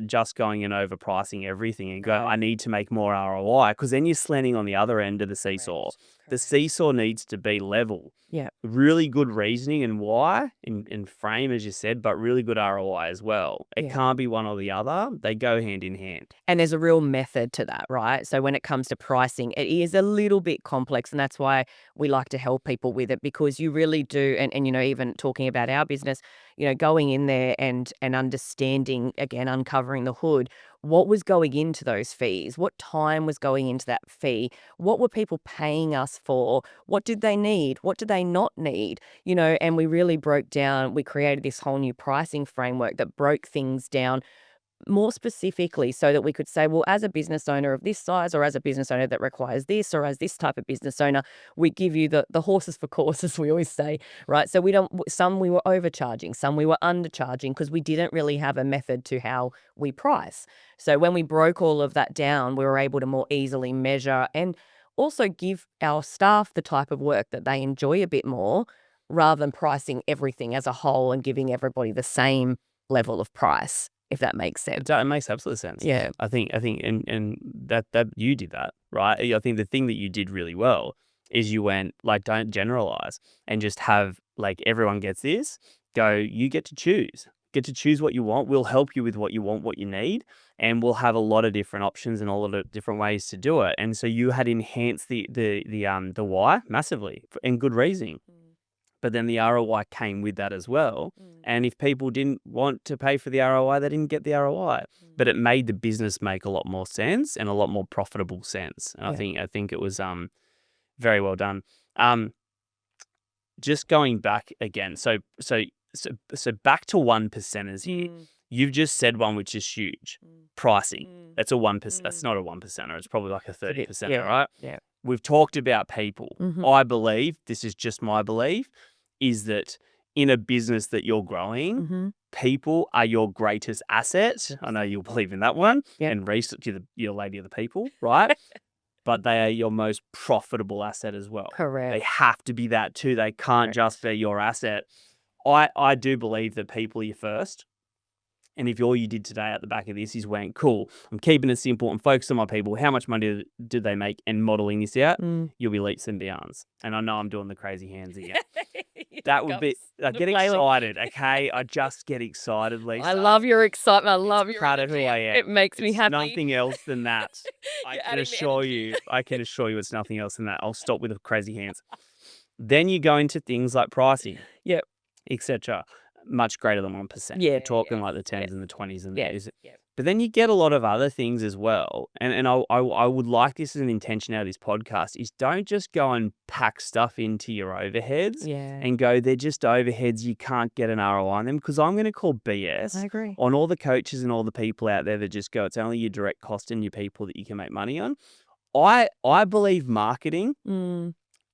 Speaker 2: just going and overpricing everything and go,
Speaker 1: No.
Speaker 2: I need to make more ROI, because then you're slanting on the other end of the seesaw.
Speaker 1: Correct.
Speaker 2: The seesaw needs to be level.
Speaker 1: Yeah.
Speaker 2: Really good reasoning and why and frame, as you said, but really good ROI as well. It can't be one or the other. They go hand in hand.
Speaker 1: And there's a real method to that, right? So when it comes to pricing, it is a little bit complex, and that's why we like to help people with it, because you really do, and even talking about our business, going in there and understanding, again, uncovering the hood, what was going into those fees, what time was going into that fee, what were people paying us for, what did they need, what did they not need, and we really we created this whole new pricing framework that broke things down more specifically, so that we could say, well, as a business owner of this size, or as a business owner that requires this, or as this type of business owner, we give you the horses for courses, we always say, right? So some we were overcharging, some we were undercharging, because we didn't really have a method to how we price. So when we broke all of that down, we were able to more easily measure and also give our staff the type of work that they enjoy a bit more, rather than pricing everything as a whole and giving everybody the same level of price, if that makes sense.
Speaker 2: It makes absolute sense.
Speaker 1: Yeah.
Speaker 2: I think, and that you did that, right? I think the thing that you did really well is you went, like, don't generalize and just have, like, everyone gets this. Go, you get to choose. Get to choose what you want. We'll help you with what you want, what you need, and we'll have a lot of different options and a lot of different ways to do it. And so you had enhanced the why massively, and good reasoning. But then the ROI came with that as well. And if people didn't want to pay for the ROI, they didn't get the ROI. But it made the business make a lot more sense, and a lot more profitable sense. And I think it was very well done. Just going back again, so back to 1%ers here. You've just said one which is huge. Pricing. That's a 1%. That's not a 1%er. It's probably like a 30%er, right?
Speaker 1: Yeah.
Speaker 2: We've talked about people. I believe, this is just my belief, is that in a business that you're growing, people are your greatest asset. I know you'll believe in that one. And research, you're lady of the people, right? But they are your most profitable asset as well.
Speaker 1: Correct.
Speaker 2: They have to be that too. They can't just be your asset. I do believe that people are your first. And if all you did today at the back of this is went, cool, I'm keeping it simple, I'm focused on my people, how much money did they make, and modeling this out, you'll be leaps and bounds. And I know I'm doing the crazy hands again. That would be, I get excited, okay? I just get excited, Lisa.
Speaker 1: I love your excitement. I love your
Speaker 2: part of who I am.
Speaker 1: It makes me happy.
Speaker 2: Nothing else than that. I can assure you it's nothing else than that. I'll stop with the crazy hands. Then you go into things like pricing.
Speaker 1: Yep.
Speaker 2: Etc. Much greater than 1%.
Speaker 1: Yeah,
Speaker 2: You're talking like the 10s and the 20s and the
Speaker 1: But
Speaker 2: then you get a lot of other things as well. And I would like this as an intention out of this podcast, is don't just go and pack stuff into your overheads and go, they're just overheads, you can't get an ROI on them, because I'm going to call BS
Speaker 1: I agree.
Speaker 2: on all the coaches and all the people out there that just go, it's only your direct cost and your people that you can make money on. I believe marketing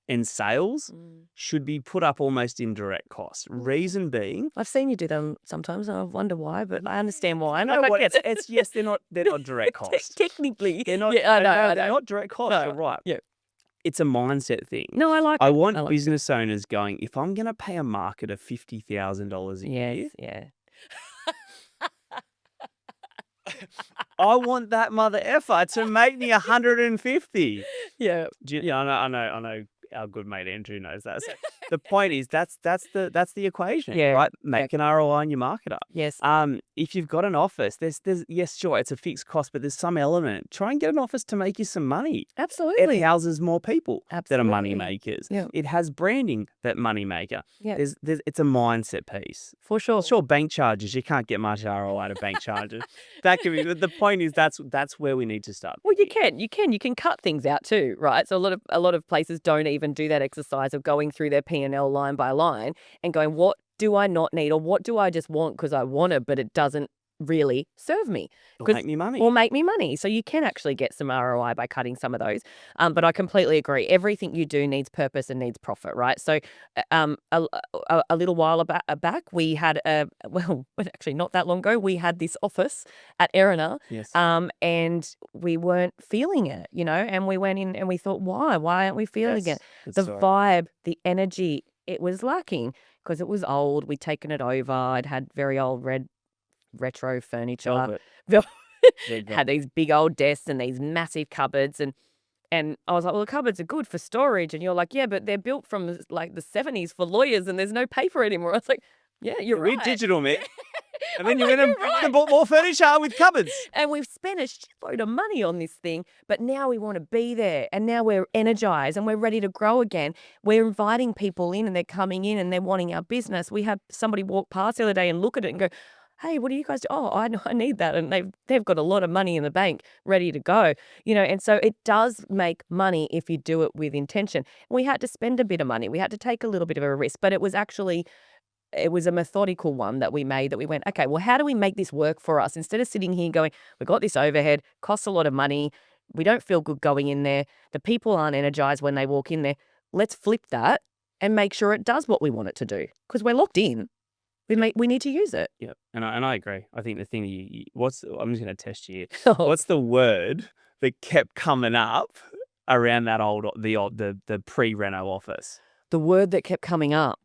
Speaker 2: and sales should be put up almost in direct cost. Reason being,
Speaker 1: I've seen you do them sometimes, and I wonder why, but I understand why. And I
Speaker 2: no,
Speaker 1: don't
Speaker 2: what,
Speaker 1: get it.
Speaker 2: it's yes, they're not direct cost.
Speaker 1: Technically,
Speaker 2: They're not.
Speaker 1: Yeah, I know. I
Speaker 2: They're
Speaker 1: know.
Speaker 2: not direct cost.
Speaker 1: No,
Speaker 2: You're right.
Speaker 1: yeah.
Speaker 2: It's a mindset thing.
Speaker 1: No, I like
Speaker 2: I
Speaker 1: it.
Speaker 2: want
Speaker 1: I like
Speaker 2: business owners going, if I'm going to pay a marketer $50,000 a year,
Speaker 1: Yes, yeah.
Speaker 2: I want that mother effer to make me 150.
Speaker 1: Yeah.
Speaker 2: Yeah, I know. Our good mate Andrew knows that. So the point is, that's the equation,
Speaker 1: Yeah,
Speaker 2: right? Make an ROI on your marketer.
Speaker 1: Yes.
Speaker 2: If you've got an office, there's yes, sure, it's a fixed cost, but there's some element. Try and get an office to make you some money.
Speaker 1: Absolutely.
Speaker 2: It houses more people that are money
Speaker 1: Absolutely.
Speaker 2: makers.
Speaker 1: Yeah.
Speaker 2: It has branding that money maker.
Speaker 1: Yeah.
Speaker 2: It's a mindset piece.
Speaker 1: For sure.
Speaker 2: Sure, bank charges, you can't get much ROI out of bank charges. That could be, but the point is that's where we need to start.
Speaker 1: Well, you can cut things out too, right? So a lot of places don't even do that exercise of going through their P&L line by line and going, what do I not need, or what do I just want because I want it, but it doesn't really serve me
Speaker 2: Or make me money.
Speaker 1: or make me money. So you can actually get some ROI by cutting some of those. But I completely agree. Everything you do needs purpose and needs profit, right? So a little while back, we had actually not that long ago, we had this office at Erina,
Speaker 2: Yes.
Speaker 1: and we weren't feeling it, and we went in and we thought, why aren't we feeling
Speaker 2: Yes,
Speaker 1: it?
Speaker 2: good
Speaker 1: The
Speaker 2: story.
Speaker 1: vibe, the energy, it was lacking because it was old. We'd taken it over. I'd had very old retro furniture.
Speaker 2: Velvet.
Speaker 1: Vel-
Speaker 2: Red
Speaker 1: had these big old desks and these massive cupboards, and I was like, well, the cupboards are good for storage, and you're like, yeah, but they're built from like the 70s for lawyers, and there's no paper anymore. I was like, yeah, you're
Speaker 2: We're
Speaker 1: right.
Speaker 2: digital, Mick. And then
Speaker 1: I'm
Speaker 2: you
Speaker 1: like,
Speaker 2: went and
Speaker 1: "You're right."
Speaker 2: bought more furniture with cupboards.
Speaker 1: And we've spent a shitload of money on this thing, but now we want to be there, and now we're energized and we're ready to grow again. We're inviting people in, and they're coming in and they're wanting our business. We had somebody walk past the other day and look at it and go, hey, what do you guys do? Oh, I need that. And they've got a lot of money in the bank ready to go, and so it does make money if you do it with intention. We had to spend a bit of money. We had to take a little bit of a risk, but it was a methodical one that we made, that we went, okay, well, how do we make this work for us? Instead of sitting here going, we've got this overhead, costs a lot of money, we don't feel good going in there, the people aren't energized when they walk in there. Let's flip that and make sure it does what we want it to do, because we're locked in. We need to use it.
Speaker 2: Yeah, and I agree. I think the thing I'm just going to test you. What's the word that kept coming up around the pre-reno office?
Speaker 1: The word that kept coming up,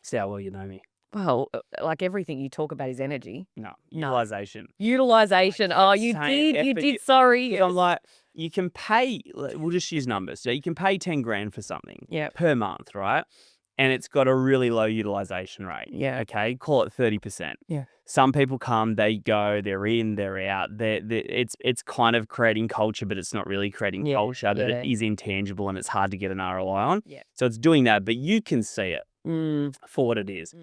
Speaker 2: See how well you know me.
Speaker 1: well, like everything you talk about is energy.
Speaker 2: No, utilization.
Speaker 1: Utilization. Oh, you
Speaker 2: Saying
Speaker 1: did. You
Speaker 2: effort,
Speaker 1: did. Sorry.
Speaker 2: I'm like, you can pay. We'll just use numbers. So you can pay 10 grand for something per month, right? And it's got a really low utilization rate.
Speaker 1: Yeah.
Speaker 2: Okay, call it 30%.
Speaker 1: Yeah.
Speaker 2: Some people come, they go, they're in, they're out. It's kind of creating culture, but it's not really creating culture. That it is intangible and it's hard to get an ROI on.
Speaker 1: Yeah.
Speaker 2: So it's doing that, but you can see it for what it is.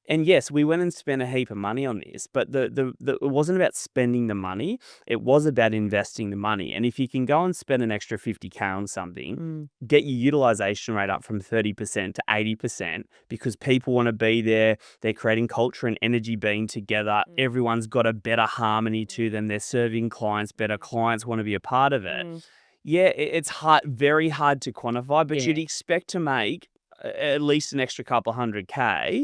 Speaker 2: And yes, we went and spent a heap of money on this, but it wasn't about spending the money. It was about investing the money. And if you can go and spend an extra 50K on something, get your utilization rate up from 30% to 80%, because people want to be there. They're creating culture and energy being together. Everyone's got a better harmony to them. They're serving clients better. Clients want to be a part of it. Yeah, it's very hard to quantify, but you'd expect to make at least an extra couple $100K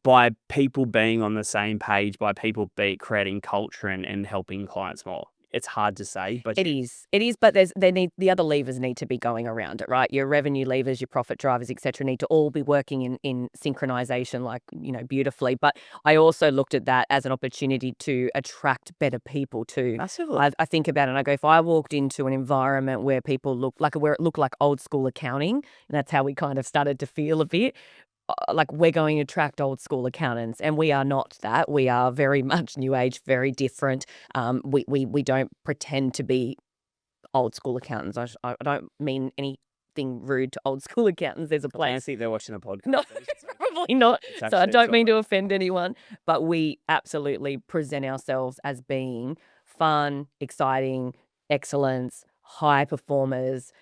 Speaker 2: by people being on the same page, by people creating culture and helping clients more. It's hard to say, but
Speaker 1: it is. But the other levers need to be going around it, right? Your revenue levers, your profit drivers, etc., need to all be working in synchronization, like, beautifully. But I also looked at that as an opportunity to attract better people too.
Speaker 2: Massively.
Speaker 1: I think about it and I go, if I walked into an environment where it looked like old school accounting, and that's how we kind of started to feel a bit. Like, we're going to attract old school accountants, and we are not that. We are very much new age, very different. We don't pretend to be old school accountants. I don't mean anything rude to old school accountants. There's a
Speaker 2: I
Speaker 1: place.
Speaker 2: think they're watching the podcast.
Speaker 1: No, probably not.
Speaker 2: It's
Speaker 1: So I
Speaker 2: actually-
Speaker 1: don't
Speaker 2: it's
Speaker 1: mean to offend anyone, but we absolutely present ourselves as being fun, exciting, excellence, high performers,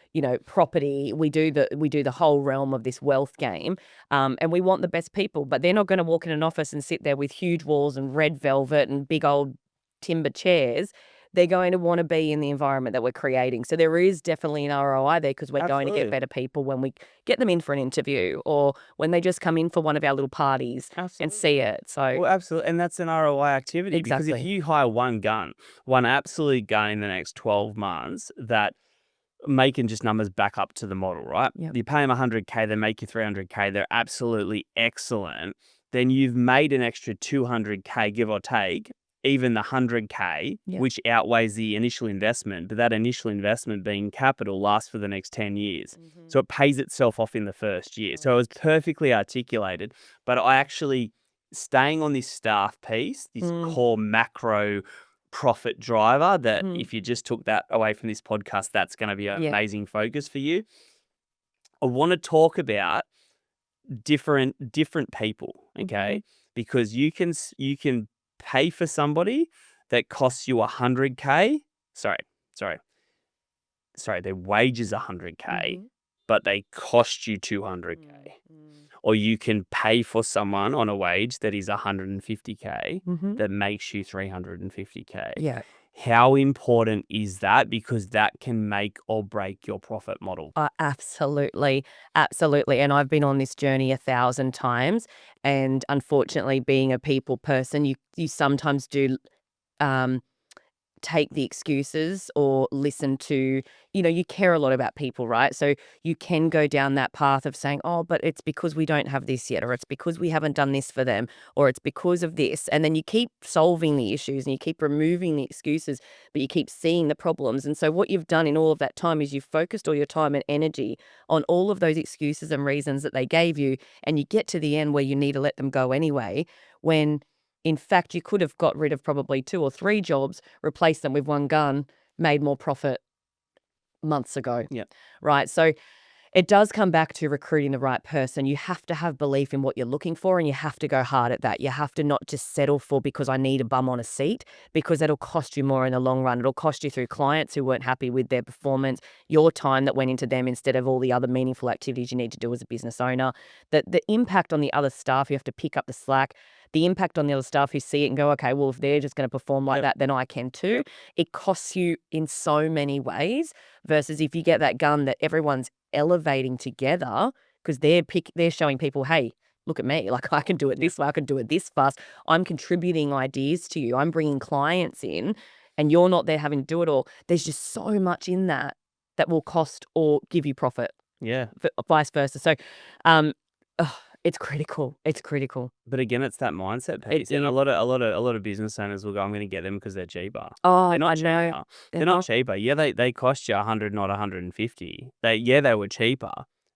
Speaker 1: property. We do the whole realm of this wealth game, and we want the best people. But they're not going to walk in an office and sit there with huge walls and red velvet and big old timber chairs. they're going to want to be in the environment that we're creating. So there is definitely an ROI there because we're going to get
Speaker 2: Absolutely.
Speaker 1: better people when we get them in for an interview or when they just come in for one of our little parties and
Speaker 2: Absolutely.
Speaker 1: see it. So
Speaker 2: Well, absolutely. And that's an ROI activity because if
Speaker 1: exactly.
Speaker 2: you hire one absolute gun in the next 12 months that making just numbers back up to the model, right?
Speaker 1: Yep.
Speaker 2: You pay them 100K, they make you 300K, they're absolutely excellent. Then you've made an extra 200K, give or take, even the 100K,
Speaker 1: Yep.
Speaker 2: which outweighs the initial investment. But that initial investment being capital lasts for the next 10 years. So it pays itself off in the first year. So it was perfectly articulated. But I actually, staying on this staff piece, this core macro profit driver that if you just took that away from this podcast, that's going to be an amazing focus for you. I want to talk about different people, okay? Because you can pay for somebody that costs you 100K. Sorry, their wage is 100K, but they cost you 200K. Or you can pay for someone on a wage that is 150K that makes you 350K.
Speaker 1: Yeah.
Speaker 2: How important is that? Because that can make or break your profit model.
Speaker 1: Absolutely. Absolutely. And I've been on this journey 1,000 times. And unfortunately, being a people person, you sometimes do take the excuses or listen to, you care a lot about people, right? So you can go down that path of saying, oh, but it's because we don't have this yet, or it's because we haven't done this for them, or it's because of this. And then you keep solving the issues and you keep removing the excuses, but you keep seeing the problems. And so what you've done in all of that time is you've focused all your time and energy on all of those excuses and reasons that they gave you. And you get to the end where you need to let them go anyway, when in fact, you could have got rid of probably 2 or 3 jobs, replaced them with one gun, made more profit months ago.
Speaker 2: Yeah.
Speaker 1: Right? So it does come back to recruiting the right person. You have to have belief in what you're looking for and you have to go hard at that. You have to not just settle for because I need a bum on a seat, because that'll cost you more in the long run. It'll cost you through clients who weren't happy with their performance, your time that went into them instead of all the other meaningful activities you need to do as a business owner. The impact on the other staff, you have to pick up the slack. The impact on the other staff who see it and go, okay, well, if they're just going to perform like that, then I can too. It costs you in so many ways versus if you get that gun that everyone's elevating together because they're showing people, hey, look at me, like I can do it this way, I can do it this fast. I'm contributing ideas to you. I'm bringing clients in and you're not there having to do it all. There's just so much in that will cost or give you profit.
Speaker 2: Yeah.
Speaker 1: Vice versa. So, it's critical. It's critical.
Speaker 2: But again, it's that mindset piece. And a lot of business owners will go, I'm going to get them because they're cheaper.
Speaker 1: Oh,
Speaker 2: They're not
Speaker 1: I know.
Speaker 2: cheaper. They're not cheaper. Yeah, they cost you 100, not 150. They were cheaper,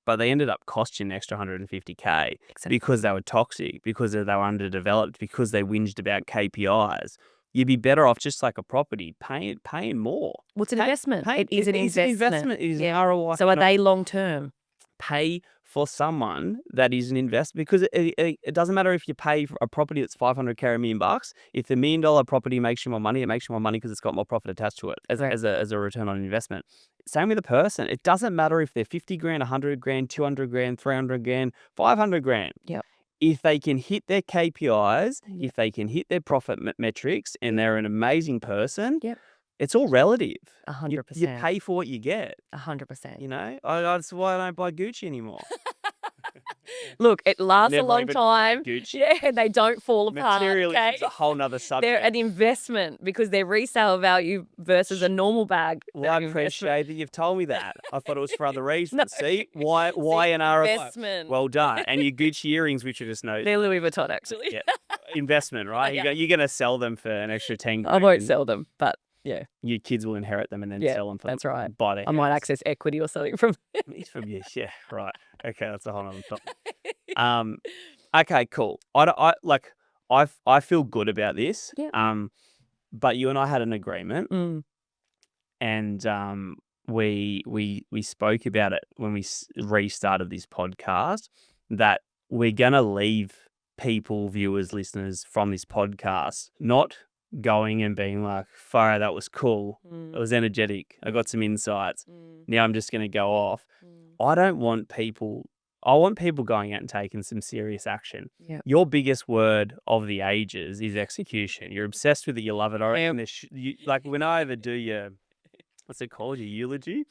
Speaker 2: but they ended up costing an extra 150K because they were toxic, because they were underdeveloped, because they whinged about KPIs. You'd be better off just like a property, paying more.
Speaker 1: Well, it's an investment. It is an
Speaker 2: It's an
Speaker 1: investment.
Speaker 2: It is an ROI.
Speaker 1: So are they long term?
Speaker 2: Pay for someone that is an investment, because it doesn't matter if you pay for a property that's 500K or $1 million. If the $1 million property makes you more money, it makes you more money because it's got more profit attached to it as a return on investment. Same with a person. It doesn't matter if they're 50 grand, 100 grand, 200 grand, 300 grand, 500 grand.
Speaker 1: Yep.
Speaker 2: If they can hit their KPIs, if they can hit their profit metrics, and they're an amazing person, it's all relative.
Speaker 1: 100%.
Speaker 2: You pay for what you get.
Speaker 1: 100%.
Speaker 2: That's why I don't buy Gucci anymore.
Speaker 1: Look, it lasts
Speaker 2: Never
Speaker 1: a long
Speaker 2: even
Speaker 1: time.
Speaker 2: Gucci.
Speaker 1: Yeah, and they don't fall apart.
Speaker 2: Materially,
Speaker 1: Okay?
Speaker 2: it's a whole nother subject.
Speaker 1: They're an investment because they're resale value versus a normal bag.
Speaker 2: Well, I appreciate that you've told me that. I thought it was for other reasons.
Speaker 1: No.
Speaker 2: See, why an ROI?
Speaker 1: Investment.
Speaker 2: Well done. And your Gucci earrings, which you just know.
Speaker 1: They're Louis Vuitton, actually.
Speaker 2: Yeah. Investment, right?
Speaker 1: Yeah.
Speaker 2: You're going to sell them for an extra 10 grand.
Speaker 1: I won't sell them, but yeah.
Speaker 2: Your kids will inherit them and then sell them for
Speaker 1: that's right.
Speaker 2: buy their
Speaker 1: I might access equity or something from
Speaker 2: It's from you. Yeah, right. Okay, that's a whole other topic. Okay, cool. I feel good about this.
Speaker 1: Yeah.
Speaker 2: But you and I had an agreement, and we spoke about it when we restarted this podcast, that we're gonna leave people, viewers, listeners from this podcast not going and being like, fire, that was cool. It was energetic. I got some insights. Now I'm just gonna go off. I don't want people. I want people going out and taking some serious action.
Speaker 1: Yeah.
Speaker 2: Your biggest word of the ages is execution. You're obsessed with it. You love it. I reckon like when I ever do your, what's it called? Your eulogy?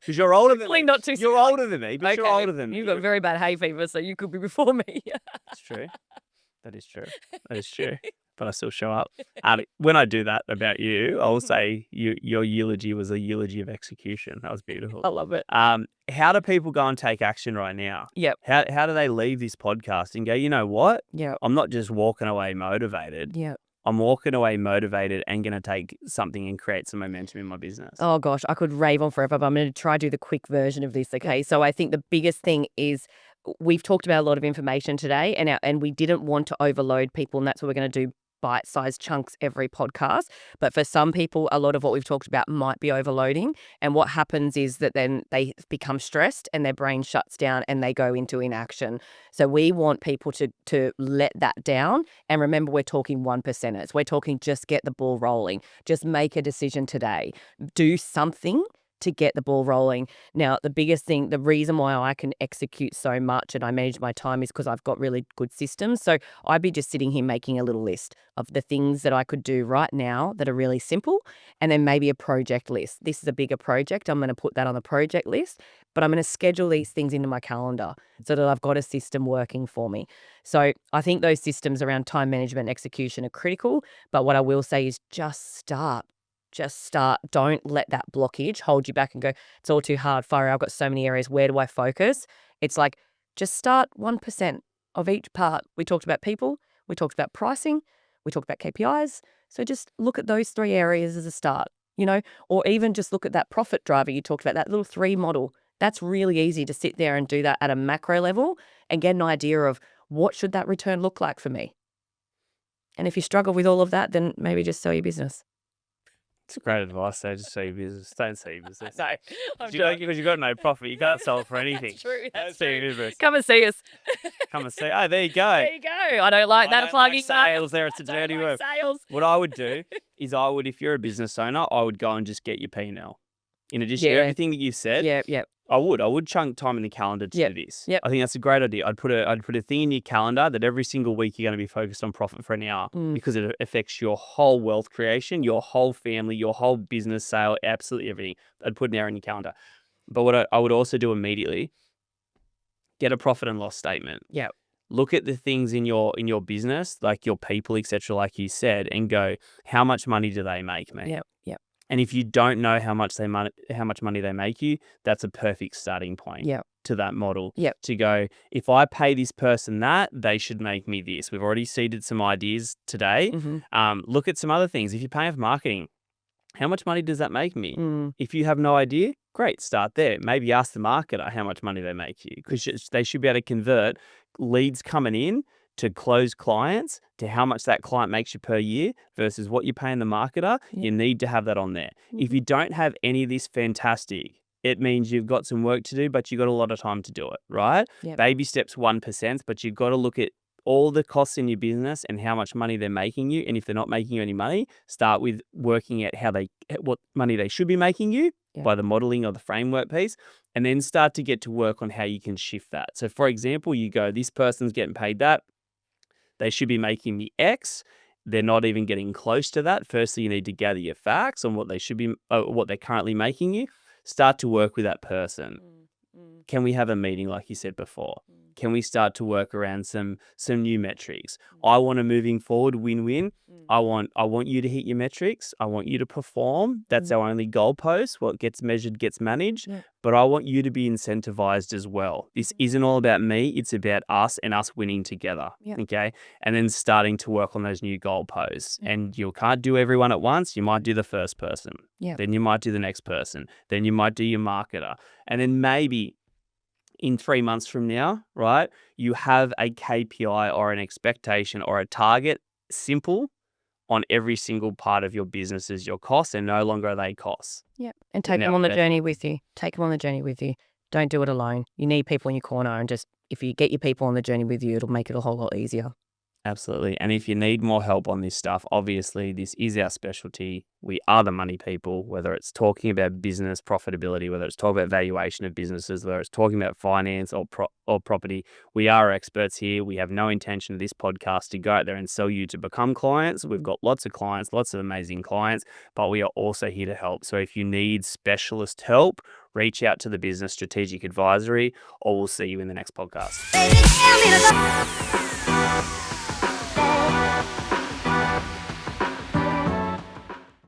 Speaker 2: Because you're older than
Speaker 1: Hopefully
Speaker 2: me.
Speaker 1: not too
Speaker 2: You're
Speaker 1: soon.
Speaker 2: older than me, but you're older than me.
Speaker 1: You've got very bad hay fever, so you could be before me.
Speaker 2: That's true. That is true. That is true. But I still show up. When I do that about you, I'll say your eulogy was a eulogy of execution. That was beautiful.
Speaker 1: I love it.
Speaker 2: How do people go and take action right now?
Speaker 1: Yep.
Speaker 2: How do they leave this podcast and go, you know what?
Speaker 1: Yeah.
Speaker 2: I'm not just walking away motivated.
Speaker 1: Yeah.
Speaker 2: I'm walking away motivated and going to take something and create some momentum in my business.
Speaker 1: Oh gosh, I could rave on forever, but I'm going to try to do the quick version of this. Okay. So I think the biggest thing is we've talked about a lot of information today, and we didn't want to overload people, and that's what we're going to do. Bite-sized chunks every podcast. But for some people, a lot of what we've talked about might be overloading. And what happens is that then they become stressed and their brain shuts down and they go into inaction. So we want people to let that down. And remember, we're talking 1%ers. We're talking just get the ball rolling. Just make a decision today. Do something to get the ball rolling. Now, the biggest thing, the reason why I can execute so much and I manage my time is because I've got really good systems. So I'd be just sitting here making a little list of the things that I could do right now that are really simple, and then maybe a project list. This is a bigger project. I'm going to put that on the project list, but I'm going to schedule these things into my calendar so that I've got a system working for me. So I think those systems around time management and execution are critical. But what I will say is just start. Just start. Don't let that blockage hold you back and go, it's all too hard, Fire. I've got so many areas. Where do I focus? It's like, just start 1% of each part. We talked about people. We talked about pricing. We talked about KPIs. So just look at those 3 areas as a start, or even just look at that profit driver you talked about, that little 3 model. That's really easy to sit there and do that at a macro level and get an idea of what should that return look like for me. And if you struggle with all of that, then maybe just sell your business.
Speaker 2: It's great advice, though. Just sell your business. Don't sell your business.
Speaker 1: No, I'm
Speaker 2: Because you've got no profit. You can't sell it for anything.
Speaker 1: That's true.
Speaker 2: Don't sell your business.
Speaker 1: Come and see us.
Speaker 2: Come and see. Oh, there you go.
Speaker 1: There you go. I don't like that plugging.
Speaker 2: Sales there. It's a dirty word.
Speaker 1: Sales.
Speaker 2: What I would do is if you're a business owner, I would go and just get your P&L. In addition to everything that you've said, I would chunk time in the calendar to do this.
Speaker 1: Yep.
Speaker 2: I think that's a great idea. I'd put a thing in your calendar that every single week you're going to be focused on profit for an hour because it affects your whole wealth creation, your whole family, your whole business sale, absolutely everything. I'd put an hour in your calendar. But what I would also do immediately, get a profit and loss statement.
Speaker 1: Yeah.
Speaker 2: Look at the things in your business, like your people, etc., like you said, and go, how much money do they make me?
Speaker 1: Yep.
Speaker 2: And if you don't know how much money they make you, that's a perfect starting point to that model. To go, if I pay this person that, they should make me this. We've already seeded some ideas today. Look at some other things. If you're paying for marketing, how much money does that make me? If you have no idea, great, start there. Maybe ask the marketer how much money they make you, because they should be able to convert leads coming in to close clients to how much that client makes you per year versus what you're paying the marketer. You need to have that on there. If you don't have any of this, fantastic. It means you've got some work to do, but you've got a lot of time to do it, right? Baby steps 1%, but you've got to look at all the costs in your business and how much money they're making you. And if they're not making you any money, start with working out what money they should be making you by the modeling or the framework piece, and then start to get to work on how you can shift that. So for example, you go, this person's getting paid that. They should be making me X. They're not even getting close to that. Firstly, you need to gather your facts on what they should be, what they're currently making you. Start to work with that person. Can we have a meeting like you said before? Can we start to work around some new metrics? I want to, moving forward, win-win. I want you to hit your metrics. I want you to perform. That's our only goalpost. What gets measured gets managed. But I want you to be incentivized as well. This isn't all about me. It's about us and us winning together. Okay. And then starting to work on those new goalposts. And you can't do everyone at once. You might do the first person. Then you might do the next person. Then you might do your marketer. And then maybe in 3 months from now, right, you have a KPI or an expectation or a target, simple, on every single part of your business as your costs, and no longer are they costs.
Speaker 1: And take them on the journey with you. Take them on the journey with you. Don't do it alone. You need people in your corner, and just if you get your people on the journey with you, it'll make it a whole lot easier.
Speaker 2: Absolutely. And if you need more help on this stuff, obviously this is our specialty. We are the money people, whether it's talking about business profitability, whether it's talking about valuation of businesses, whether it's talking about finance or property. We are experts here. We have no intention of this podcast to go out there and sell you to become clients. We've got lots of clients, lots of amazing clients, but we are also here to help. So if you need specialist help, reach out to the Business Strategic Advisory, or we'll see you in the next podcast.